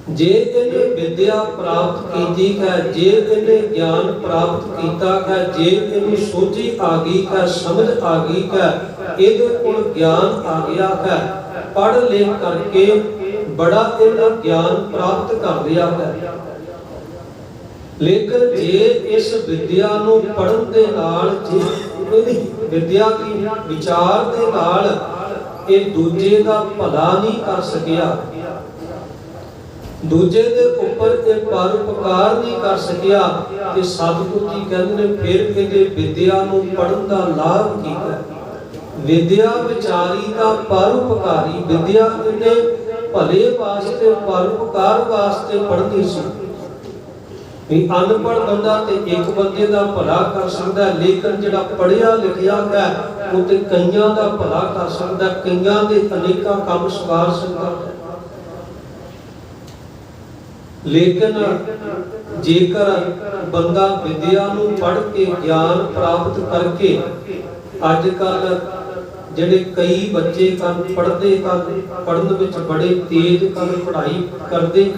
ਜੇ ਇਹਨੇ ਵਿਦਿਆ ਪ੍ਰਾਪਤ ਕੀਤੀ ਹੈ, ਜੇ ਇਹਨੇ ਗਿਆਨ ਪ੍ਰਾਪਤ ਕੀਤਾ ਹੈ, ਜੇ ਇਹਨੂੰ ਸੋਝੀ ਆ ਗਈ ਹੈ, ਸਮਝ ਆ ਗਈ ਹੈ, ਇਹਦੇ ਕੋਲ ਗਿਆਨ ਆ ਗਿਆ ਹੈ, ਪੜ੍ਹ ਲਿਖ ਕਰਕੇ ਬੜਾ ਇਹਨੇ ਗਿਆਨ ਪ੍ਰਾਪਤ ਕਰ ਲਿਆ ਹੈ। ਲੇਕਿਨ ਜੇ ਇਸ ਵਿਦਿਆ ਨੂੰ ਪੜ੍ਹਨ ਦੇ ਨਾਲ, ਜੇ ਵਿਦਿਆ ਦੀ ਵਿਚਾਰ ਦੇ ਨਾਲ ਇਹ ਦੂਜੇ ਦਾ ਭਲਾ ਨਹੀਂ ਕਰ ਸਕਿਆ, ਦੂਜੇ ਦੇ ਉੱਪਰ ਇਹ ਪਰਉਪਕਾਰ ਨਹੀਂ ਕਰ ਸਕਿਆ, ਤੇ ਸਤਿਗੁਰੂ ਜੀ ਕਹਿੰਦੇ ਨੇ ਫਿਰ ਇਹਦੇ ਵਿਦਿਆ ਨੂੰ ਪੜ੍ਹਨ ਦਾ ਲਾਭ ਕੀ ਹੈ? ਵਿਦਿਆ ਵਿਚਾਰੀ ਦਾ ਪਰਉਪਕਾਰੀ। ਵਿਦਿਆ ਇਹਨੇ ਭਲੇ ਵਾਸਤੇ, ਪਰਉਪਕਾਰ ਵਾਸਤੇ ਪੜ੍ਹਨੀ ਸੀ। ਵੀ ਅਨਪੜ੍ਹ ਬੰਦਾ ਤੇ ਇੱਕ ਬੰਦੇ ਦਾ ਭਲਾ ਕਰ ਸਕਦਾ, ਲੇਕਿਨ ਜਿਹੜਾ ਪੜ੍ਹਿਆ ਲਿਖਿਆ ਹੈ ਉਹ ਤੇ ਕਈਆਂ ਦਾ ਭਲਾ ਕਰ ਸਕਦਾ, ਕਈਆਂ ਦੇ ਅਨੇਕਾਂ ਕੰਮ ਸਵਾਰ ਸਕਦਾ ਹੈ। ਲੇਕਿਨ ਜੇਕਰ ਬੰਦਾ ਵਿਦਿਆ ਨੂੰ ਪੜ੍ਹ ਕੇ ਗਿਆਨ ਪ੍ਰਾਪਤ ਕਰਕੇ, ਅੱਜ ਕੱਲ ਜਿਹੜੇ ਕਈ ਬੱਚੇ ਪੜ੍ਹਦੇ ਹਨ, ਪੜ੍ਹਨ ਵਿੱਚ ਬੜੇ ਤੇਜ਼ ਹਨ, ਪੜ੍ਹਾਈ ਕਰਦੇ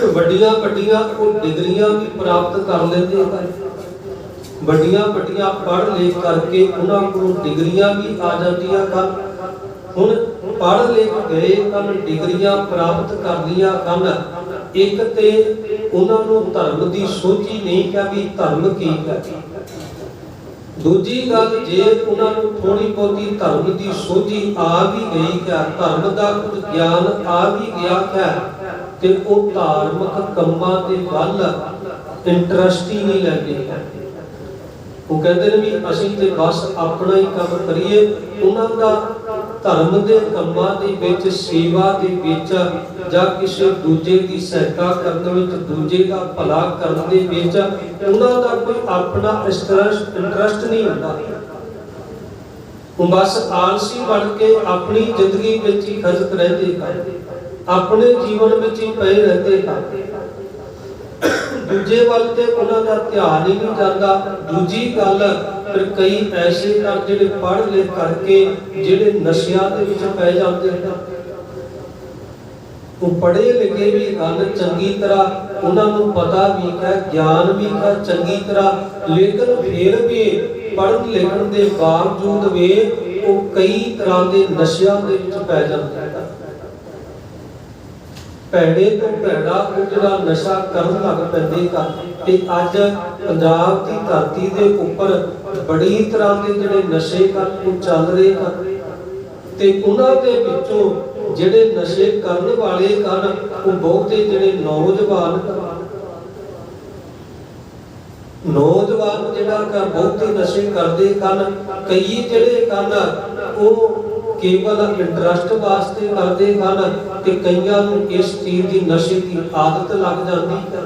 ਵੱਡੀਆਂ ਵੱਡੀਆਂ ਉਹ ਡਿਗਰੀਆਂ ਵੀ ਪ੍ਰਾਪਤ ਕਰ ਲੈਂਦੇ ਹਨ। ਵੱਡੀਆਂ ਵੱਡੀਆਂ ਪੜ੍ਹ ਲਿਖ ਕਰਕੇ ਉਹਨਾਂ ਕੋਲ ਡਿਗਰੀਆਂ ਵੀ ਆ ਜਾਂਦੀਆਂ ਹਨ। ਹੁਣ ਪੜ੍ਹ ਲਿਖ ਗਏ ਹਨ, ਡਿਗਰੀਆਂ ਪ੍ਰਾਪਤ ਕਰ ਲਈਆਂ ਹਨ, ਇੱਕ ਤੇ ਉਹਨਾਂ ਨੂੰ ਧਰਮ ਦੀ ਸੋਝੀ ਨਹੀਂ ਕਿ ਵੀ ਧਰਮ ਕੀ ਹੈ। ਦੂਜੀ ਗੱਲ, ਜੇ ਉਹਨਾਂ ਨੂੰ ਥੋੜੀ ਬਹੁਤੀ ਧਰਮ ਦੀ ਸੋਝੀ ਆ ਵੀ ਗਈ ਹੈ, ਧਰਮ ਦਾ ਕੁਝ ਗਿਆਨ ਆ ਵੀ ਗਿਆ ਹੈ, ਤੇ ਉਹ ਧਾਰਮਿਕ ਕੰਮਾਂ ਦੇ ਵੱਲ ਇੰਟਰਸਟ ਹੀ ਨਹੀਂ ਲੈਂਦੇ। ਉਹ ਕਹਿੰਦੇ ਨੇ ਵੀ ਅਸੀਂ ਤੇ ਬਸ ਆਪਣਾ ਹੀ ਕੰਮ ਕਰੀਏ। ਉਹਨਾਂ ਦਾ ਧਰਮ ਦੇ ਕੰਮਾਂ ਦੇ ਵਿੱਚ, ਸੇਵਾ ਦੇ ਵਿੱਚ, ਜਾਂ ਕਿਸੇ ਦੂਜੇ ਦੀ ਸਹਾਇਤਾ ਕਰਨ ਵਿੱਚ, ਦੂਜੇ ਦਾ ਭਲਾ ਕਰਨ ਦੇ ਵਿੱਚ ਉਹਨਾਂ ਦਾ ਕੋਈ ਆਪਣਾ ਇੰਟਰਸਟ ਨਹੀਂ ਹੁੰਦਾ। ਉਹ ਬਸ ਆਲਸੀ ਬਣ ਕੇ ਆਪਣੀ ਜ਼ਿੰਦਗੀ ਵਿੱਚ ਹੀ ਖਰਚ ਰਹਿੰਦੇ ਹਨ, ਆਪਣੇ ਜੀਵਨ ਵਿੱਚ ਹੀ ਪਏ ਰਹਿੰਦੇ ਹਨ। ਦੂਜੇ ਵੱਲ ਤੇ ਉਹਨਾਂ ਦਾ ਧਿਆਨ ਹੀ ਨਹੀਂ ਜਾਂਦਾ। ਦੂਜੀ ਗੱਲ, ਫਿਰ ਕਈ ਐਸੇ ਹਨ ਜਿਹੜੇ ਪੜ੍ਹ ਲਿਖ ਕਰਕੇ ਜਿਹੜੇ ਨਸ਼ਿਆਂ ਦੇ ਵਿੱਚ ਪੈ ਜਾਂਦੇ ਹਨ। ਉਹ ਪੜ੍ਹੇ ਲਿਖੇ ਵੀ ਹਨ ਚੰਗੀ ਤਰ੍ਹਾਂ, ਉਹਨਾਂ ਨੂੰ ਪਤਾ ਵੀ ਹੈ, ਗਿਆਨ ਵੀ ਹੈ ਚੰਗੀ ਤਰ੍ਹਾਂ, ਲੇਕਿਨ ਫਿਰ ਵੀ ਪੜ੍ਹਨ ਲਿਖਣ ਦੇ ਬਾਵਜੂਦ ਵੀ ਉਹ ਕਈ ਤਰ੍ਹਾਂ ਦੇ ਨਸ਼ਿਆਂ ਦੇ ਵਿੱਚ ਪੈ ਜਾਂਦੇ ਹਨ। ਭੈੜੇ ਤੋਂ ਭੈੜਾ ਉਹ ਜਿਹੜਾ ਨਸ਼ਾ ਕਰਨ ਲੱਗ ਪੈਂਦੇ ਹਨ। ਤੇ ਅੱਜ ਪੰਜਾਬ ਦੀ ਧਰਤੀ ਦੇ ਉੱਪਰ ਬੜੀ ਤਰ੍ਹਾਂ ਦੇ ਜਿਹੜੇ ਨਸ਼ੇ ਹਨ ਉਹ ਚੱਲ ਰਹੇ ਹਨ, ਤੇ ਉਹਨਾਂ ਦੇ ਵਿੱਚੋਂ ਜਿਹੜੇ ਨਸ਼ੇ ਕਰਨ ਵਾਲੇ ਹਨ ਉਹ ਬਹੁਤੇ ਜਿਹੜੇ ਨੌਜਵਾਨ ਜਿਹੜਾ ਬਹੁਤੇ ਨਸ਼ੇ ਕਰਦੇ ਹਨ। ਕਈ ਜਿਹੜੇ ਹਨ ਉਹ केवल इंटरस्ट वास्ते करते हैं कि कईयां नूं इस चीज की नशे की आदत लग जाती है।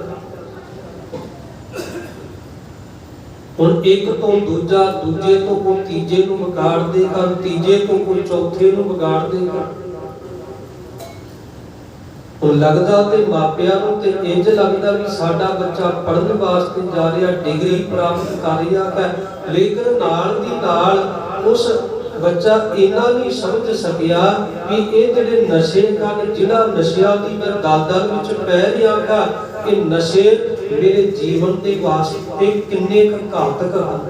हुण एक तो दूजा, दूजे तो कोई तीजे नूं विगाड़दे हैं, तीजे तो कोई चौथे नूं विगाड़दे हैं। हुण लगदा ते मापियां नूं ते इंज लगदा भी साडा बच्चा पढ़न वास्ते जा रहा, डिग्री प्राप्त कर रहा है, लेकिन नाल दी नाल उस बच्चा इन्ना नहीं समझ सकिया कि ये जिहड़े नशे हैं, जिन्हां नशियां दी मैं दादल विच पै रहा है, कि नशे मेरे जीवन के वास्ते किन्ने घातक हैं,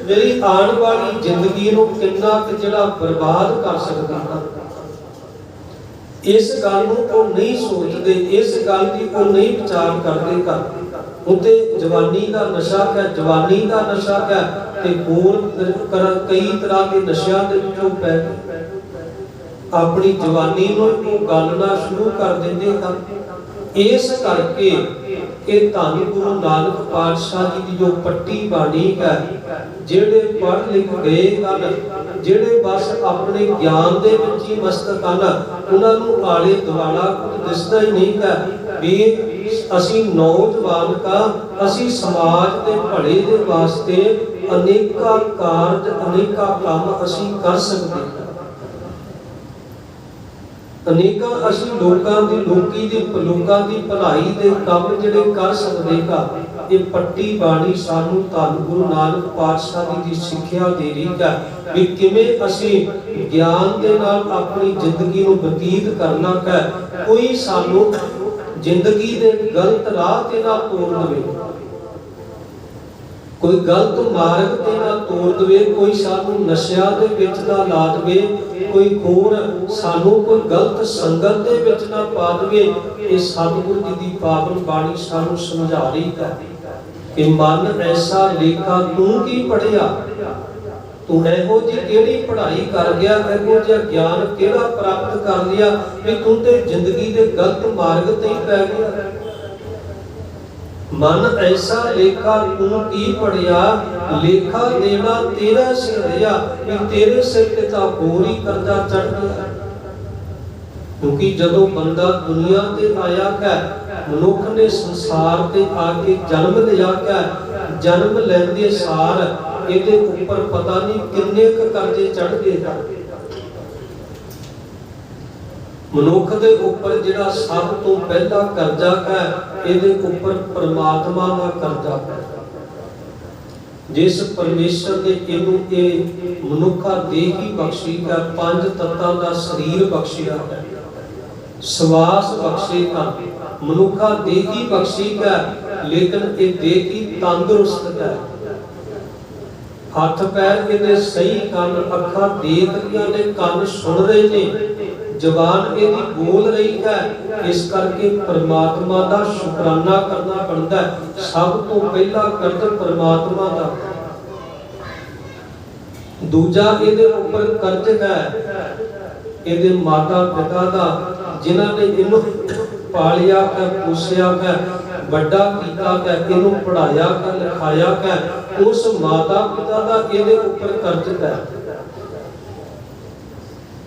मेरी आने वाली जिंदगी नूं किन्ना जिहड़ा बर्बाद कर सकदे हैं। इस गल नूं वो नहीं सोचते, इस गल की वो नहीं विचार करते। उते जवानी का नशा है, जवानी का नशा है, ते होर कई तरह के नशियां दे विचों पै गए, अपनी जवानी नूं वो गलना शुरू कर देंदे हैं। इस करके ये धन गुरु नानक पातशाह जी की जो पट्टी बाणी है, जेड़े पढ़ लिख गए हैं, जेड़े बस अपने ज्ञान दे विच ही मस्त हैं, उन्हां नूं आले दुआला कुछ दिसदा ही नहीं है भी असी नौजवान का, असी समाज के भले दे वास्ते अनेका कारज, अनेका काम असी कर सकते हैं, अनेका असी लोकां दी भलाई दे काम जिहड़े कर सकदे का। ये पट्टी बाणी सानू धन गुरु नानक पातशाह जी की सिक्ख्या दे रही है कि किवें असी ज्ञान दे नाल अपनी जिंदगी नूं बतीत करना है। कोई सानू जिंदगी दे गलत राह ते ना तोड़ देवे, कोई गलत मार्ग ते ना तोड़ देवे, कोई सानू नशिया दे विच ना ला देवे, कोई होर सानू कोई गलत संगत दे विच ना पा देवे। ये सतगुरु जी की पावन बाणी सानू समझा रही है कि मन ऐसा लेखा तू की पढ़िया, तू इहो जी केड़ी पढ़ाई कर गया, इहो जिहा ज्ञान केड़ा प्राप्त कर लिया कि तू ते जिंदगी दे गलत मार्ग ते ही पै गया। मन ऐसा लेखा तू की पढ़िया, लेखा देना तेरा सिर रिया, कि तेरे सिर ते तां होर ही कर्जा चढ़ गया। क्योंकि जदों बंदा दुनिया ते आया है, मनुख ने संसार ते आके जन्म लिया है, जन्म लैंदे सार इहदे उपर पता नहीं किन्ने क कर्जे चढ़ गए। मनुख दे उपर जिहड़ा सब तो पहला कर्जा है, इहदे उपर परमात्मा दा कर्जा है। जिस परमेश्वर ने इनू ये मनुखा देह ही बख्शी है, पंज तत्तां दा शरीर बख्शिया है, श्वास बख्शे का, मनुखा देह ही बख्शी है, लेकिन ये देह ही तंदुरुस्त है। हाथ पैर इहदे सही कन, अखां देख रही ने, कन सुन रहे ने, जबान इहदी बोल रही है। इस करके परमात्मा का शुकराना करना पड़ता है। सब तो पहला कर्ज परमात्मा का, दूजा इहदे उपर कर्ज है इहदे माता पिता का, जिन्हां ने इहनूं पालिया है, पोसिया है, बड़ा कीता है, इहनूं पढ़ाया है, लिखाया है, उस माता पिता का इहदे उपर कर्ज है।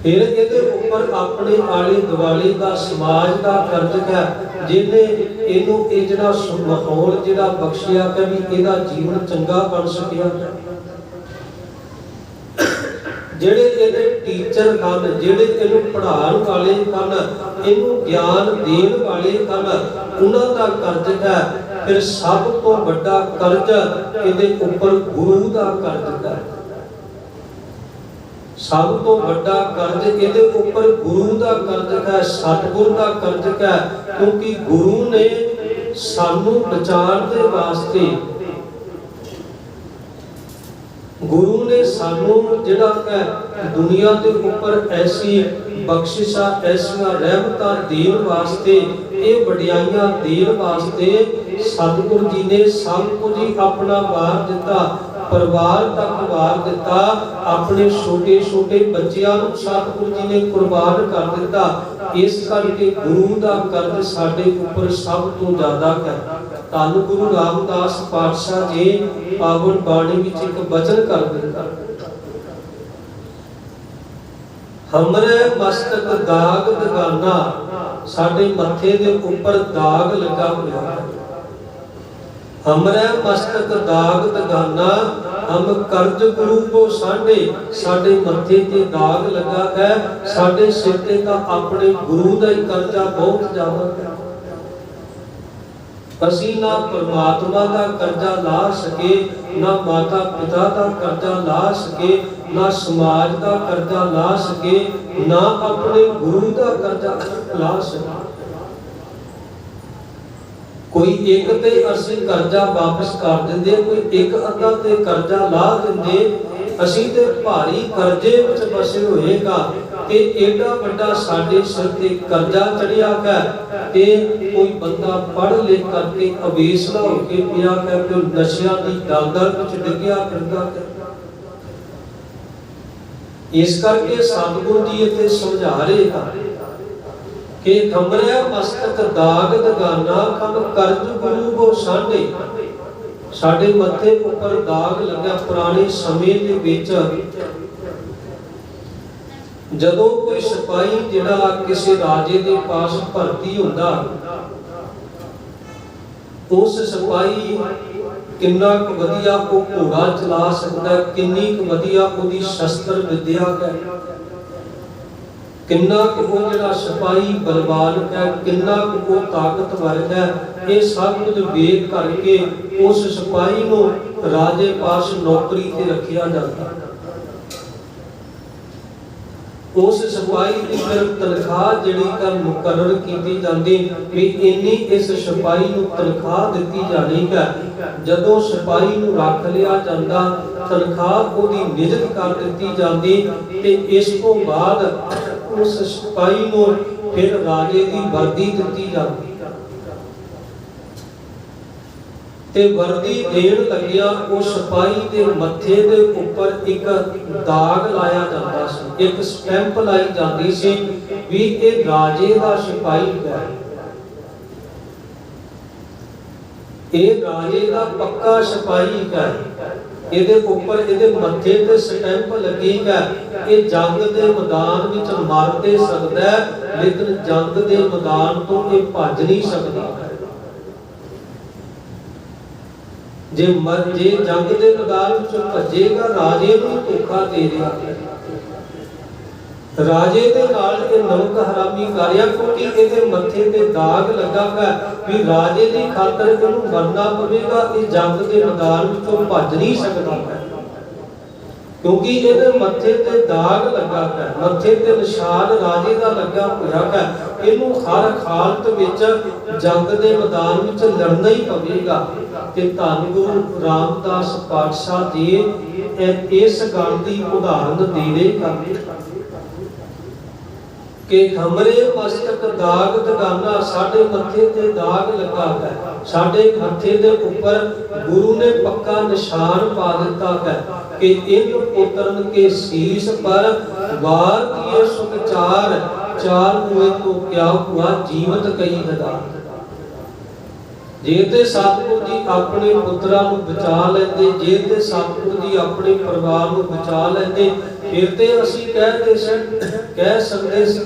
फिर इहदे उपर अपने आले दुआले का समाज का कर्ज है, जिन्हें इहनूं इह जिहड़ा माहौल जिहड़ा बख्शिया है भी इहदा जीवन चंगा बन सकिया। जिहड़े इहदे टीचर हन, जिहड़े इहनूं पढ़ाउण वाले हन, इहनूं ज्ञान देण वाले हन, उन्हां दा कर्ज है। फिर सब तो वड्डा कर्ज इहदे उपर गुरु दा कर्ज है। सब तो वड्डा कर्ज इहदे उपर गुरु दा कर्ज है, सतगुर दा कर्ज है। क्योंकि गुरु ने सानू बचाण दे वास्ते, गुरु ने सानू जिहड़ा है दुनिया के उपर ऐसी बख्शिशा, ऐसियां रहमतां देण वास्ते, ये वडियाइयां देण वास्ते सतगुरु जी ने सब कुछ ही अपना वार दिता, परिवार तक वार दिता, अपने छोटे छोटे बच्चियां नूं सतगुरु जी ने कुर्बान कर दिता। इस करके गुरु दा कर्ज साडे उपर सब तो ज्यादा है। धन गुरु रामदास पातशाह जी पावन बाणी विच एक वचन कर दिता, हमरे मस्तक दाग दगाना, साडे मथे दे उपर दाग लगा हुआ है। हमरे मस्तक दाग दगाना, हम कर्ज गुरु को साडे, साडे मथे ते दाग लगा है। साडे सिर ते तां अपने गुरु दा ही कर्जा बहुत ज्यादा है। असीं ना परमात्मा का कर्जा ला सके, ना माता पिता का कर्जा ला सके, ना समाज का कर्जा ला सके, ना अपने गुरु का कर्जा ला सके। कोई एक ते असीं कर्जा वापस कर दिंदे, कोई एक अद्धा ते कर्जा ला दिंदे। असीं ते भारी कर्जे विच बसे होएगा ते एडा वड्डा साडे सिर ते कर्जा चढ़िया है ते कोई बंदा पढ़ लिख करके अवेसला होके पिया है, कोई नशियां दी दलदल विच डिग्गिया फिरदा है। इस करके सतगुरु जी इत्थे समझा रहे हैं कि खमरे मस्तक दाग दगाना, कम कर्ज गुरु को साडे, साडे मथे उपर दाग लगा। पुराने समय दे विच जदों कोई सिपाही जिहड़ा किसी राजे दे पास भर्ती हुंदा, उस सिपाही किन्ना क वधिया वो घोड़ा चला सकदा, किन्नी क वधिया उहदी शस्त्र विद्या है, किन्ना क वो जिहड़ा सिपाही बलवान है, किन्ना क वो ताकतवर है। ये सब कुछ वेख करके उस सिपाही नूं राजे पास नौकरी ते रखिया जाता। उस सिपाही की फिर तनख्वाह जिहड़ी का मुकर्रर की जाती भी इन्नी इस सिपाही नूं तनख्वाह दी जानी है। जदों सिपाही नूं रख लिया जाता, तनख्वाह उहदी नियत कर दी जाती ते इस तो बाद उस सिपाही नूं फिर राजे की वर्दी दी जाती ते वर्दी देण लगिया उस सिपाही दे मथे दे उपर एक दाग लाया जाता सी, एक स्टैंप लाई जाती सी भी ये राजे दा सिपाही है, ये राजे दा पक्का सिपाही है। इहदे उपर इहदे मथे ते स्टैंप लगी है। ये जंग दे मैदान विच मर ते सकदा है, लेकिन जंग दे मैदान तो ये भज नहीं सकदा। जे जंग दे मैदान विच भजेगा, राजे नूं धोखा दे दिया, राजे दे नाल ये नमक हरामी कर रिहा, क्योंकि इहदे मथे ते दाग लगा है भी राजे दी खातर इहनूं मरना पवेगा। ये जंग दे मैदान विचों भज नहीं सकदा है, क्योंकि इहदे मथे ते दाग लगा है, मथे ते निशान राजे दा लगा होया है। इहनूं हर हालत विच जंग दे मैदान विच लड़ना ही पवेगा। ते धन गुरु रामदास पातशाह जी इस गल की उदाहरण दे रहे कि हमरे मस्तक दाग दगाना, साडे मथे ते दाग लगा है, साडे मथे दे उपर गुरु ने पक्का निशान पा दिता है कि इन पुत्रन के शीश पर वार किए सुख चार, चार हुए तो क्या हुआ जीवत कई हजार। जे ते सतगुरु जी अपने पुत्रां नूं बचा लैंदे, जे ते सतगुरु जी अपने परिवार नूं बचा लैंदे, फिर ते असीं कह सकदे सी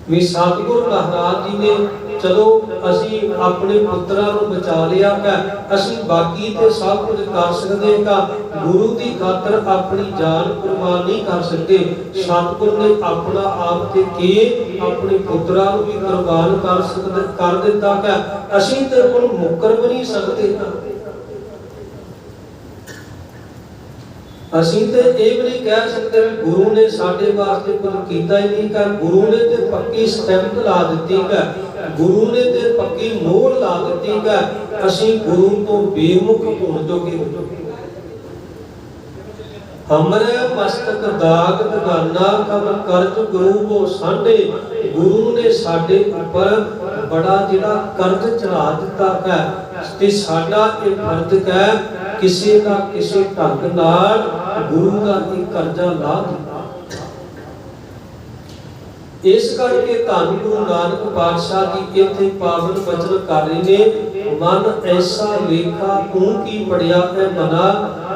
भी सतगुरु महाराज जी ने चलो असीं अपने पुत्रां नूं बचा लिया है, असीं बाकी ते सब कुछ कर सकदे हां, गुरु की खातर अपनी जान कुर्बान नहीं कर सकते। सतगुरु ने अपना आप ते के अपने पुत्रां नूं भी कुर्बान कर दिता है। असीं ते हुण मुकर भी नहीं सकते। असीं ते ये भी नहीं कह सकते गुरु ने साडे वास्ते कुछ कीता ही नहीं कर। गुरु ने ते पक्की स्टैंप ला दी है, गुरु ने ते पक्की मोहर ला दी है। असीं गुरु तो बेमुख होण जोगे। हमरे मस्तक दाग दगाना, कब कर्ज गुरु को साडे, गुरु ने साडे उपर बड़ा जिहड़ा कर्ज चढ़ा दिता है ते साडा ये फर्ज है किसी ना किसी ढंग नाल गुरु का एक कर्जा ला दिता। इस करके धन गुरु नानक पातशाह जी इत्थे पावन वचन कर रहे ने, मन ऐसा लेखा तू की पढ़िया है मना,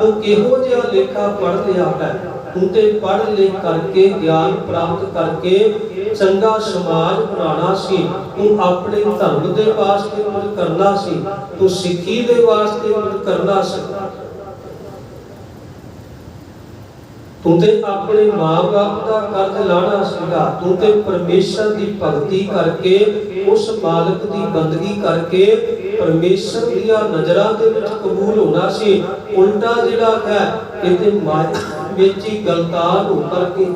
तू किहो जिहा लेखा पढ़ लिया है। तू ते पढ़ लिख करके ज्ञान प्राप्त करके चंगा समाज बनाना सी, तू अपने धर्म दे वास्ते कुछ करना सी, तू सिक्खी दे वास्ते कुछ करना सी। तू ते अपने माँ बाप का कर्ज लाना सीगा, तू ते परमेश्वर की भगती करके उस मालिक की बंदगी करके परमेश्वर दिया नजरां दे विच कबूल होना सी। उल्टा जिहड़ा है इते माया विच ही गलतान होकर के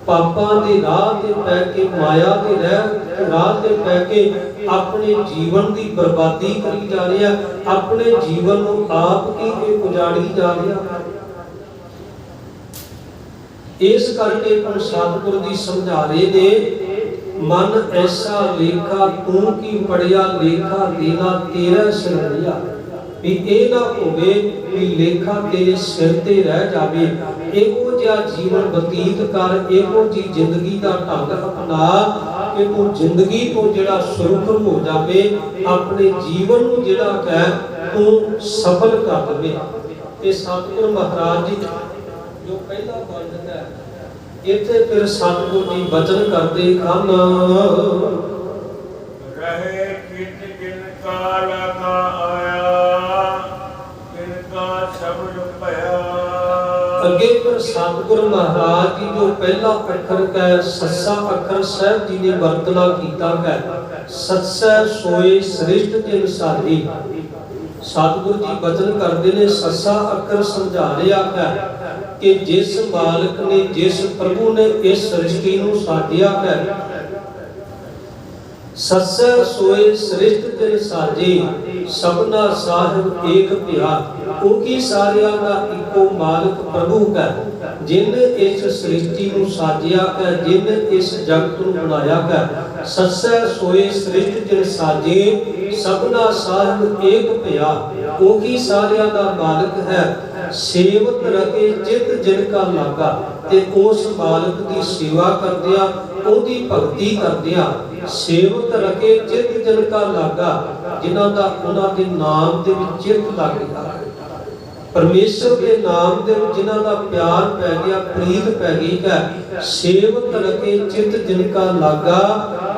पापां दे राह ते पै के माया दे राह ते पै के अपने जीवन की बर्बादी करी जा रहा, अपने जीवन को आप ही उजाड़ी जा रहा। इस करके सतगुर जी समझा रहे ने, मन ऐसा लेखा तू की पढ़िया लेखा देना तेरा सिर रिया, भी ये ना होवे भी लेखा तेरे सिर ते रह जावे। इहो जिहा जीवन बतीत कर, इहो जी जिंदगी का ढंग अपना कि तू जिंदगी तो जिहड़ा सुरखर हो जावे, अपने जीवन नूं जिहड़ा है तू सफल कर देवे। ते सतगुर महाराज जी जो पहला वर्णन है इत्थे फिर सतगुर जी वचन करते ਹਨ, ਰਹੇ ਕਿਤ ਜਿਨਕਾ ਲਗਾ ਆਇਆ ਤਿਨਕਾ ਸ਼ਬਦ ਭਇਆ। ਅੱਗੇ ਫਿਰ ਸਤਿਗੁਰ ਮਹਾਰਾਜ ਜੀ ਜੋ ਪਹਿਲਾ ਅੱਖਰ ਹੈ ਸੱਸਾ ਅੱਖਰ ਸਾਹਿਬ ਜੀ ਨੇ ਵਰਤਨਾ ਕੀਤਾ ਹੈ, ਸੱਸੈ ਸੋਏ ਸ੍ਰਿਸ਼ਟ ਜਿਨ ਸਾਜੀ। सतगुरु जी वचन करते ने ससा अखर समझा रहा है कि जिस मालिक ने जिस प्रभु ने इस सृष्टि नूं साजिया है, सस्सै सोए सृष्ट जिन साजे सबना साहिब एक पिया। क्योंकि सारिया का इको मालिक प्रभु है, जिन इस सृष्टि नूं साजिया है, जिन इस जगत नूं बनाया है। सस्सै सोए सृष्ट जिन साजे सबना साहिब एक पिया। क्योंकि सारिया का मालिक है, सेवत रखे चित जिनका लागा। ते उस मालिक की सेवा करदिया, ओदी भगती करदिया, सेवक रखे चित जिनका लागा, जिन्हां दा उन्हां दे नाम दे विच चित लग गया। परमेश्वर के नाम दे विच जिन्हां दा प्यार पै गया, प्रीत पै गई है। सेवक रखे चित जिनका लागा,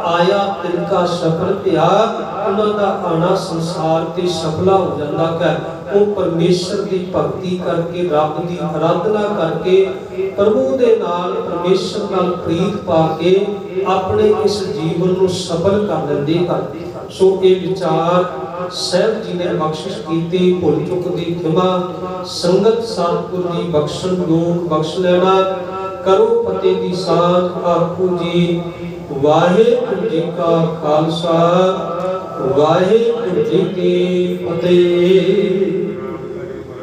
आया तिनका सफल पिया। उन्हां दा आना संसार ते सफला हो जांदा है। वो परमेश्वर की भगती करके, रब की आराधना करके, प्रभु दे नाल परमेश्वर नाल प्रीत पा के अपने इस जीवन को सफल कर लेंदे हैं। सो ये विचार साहब जी ने बख्शिश की, भुल चुक की खिमा संगत सतगुरु जी बख्शन योग बख्श लेना। करो फतेह की साथ आखो जी वाहिगुरू जी का खालसा वाहिगुरू जी की फतेह।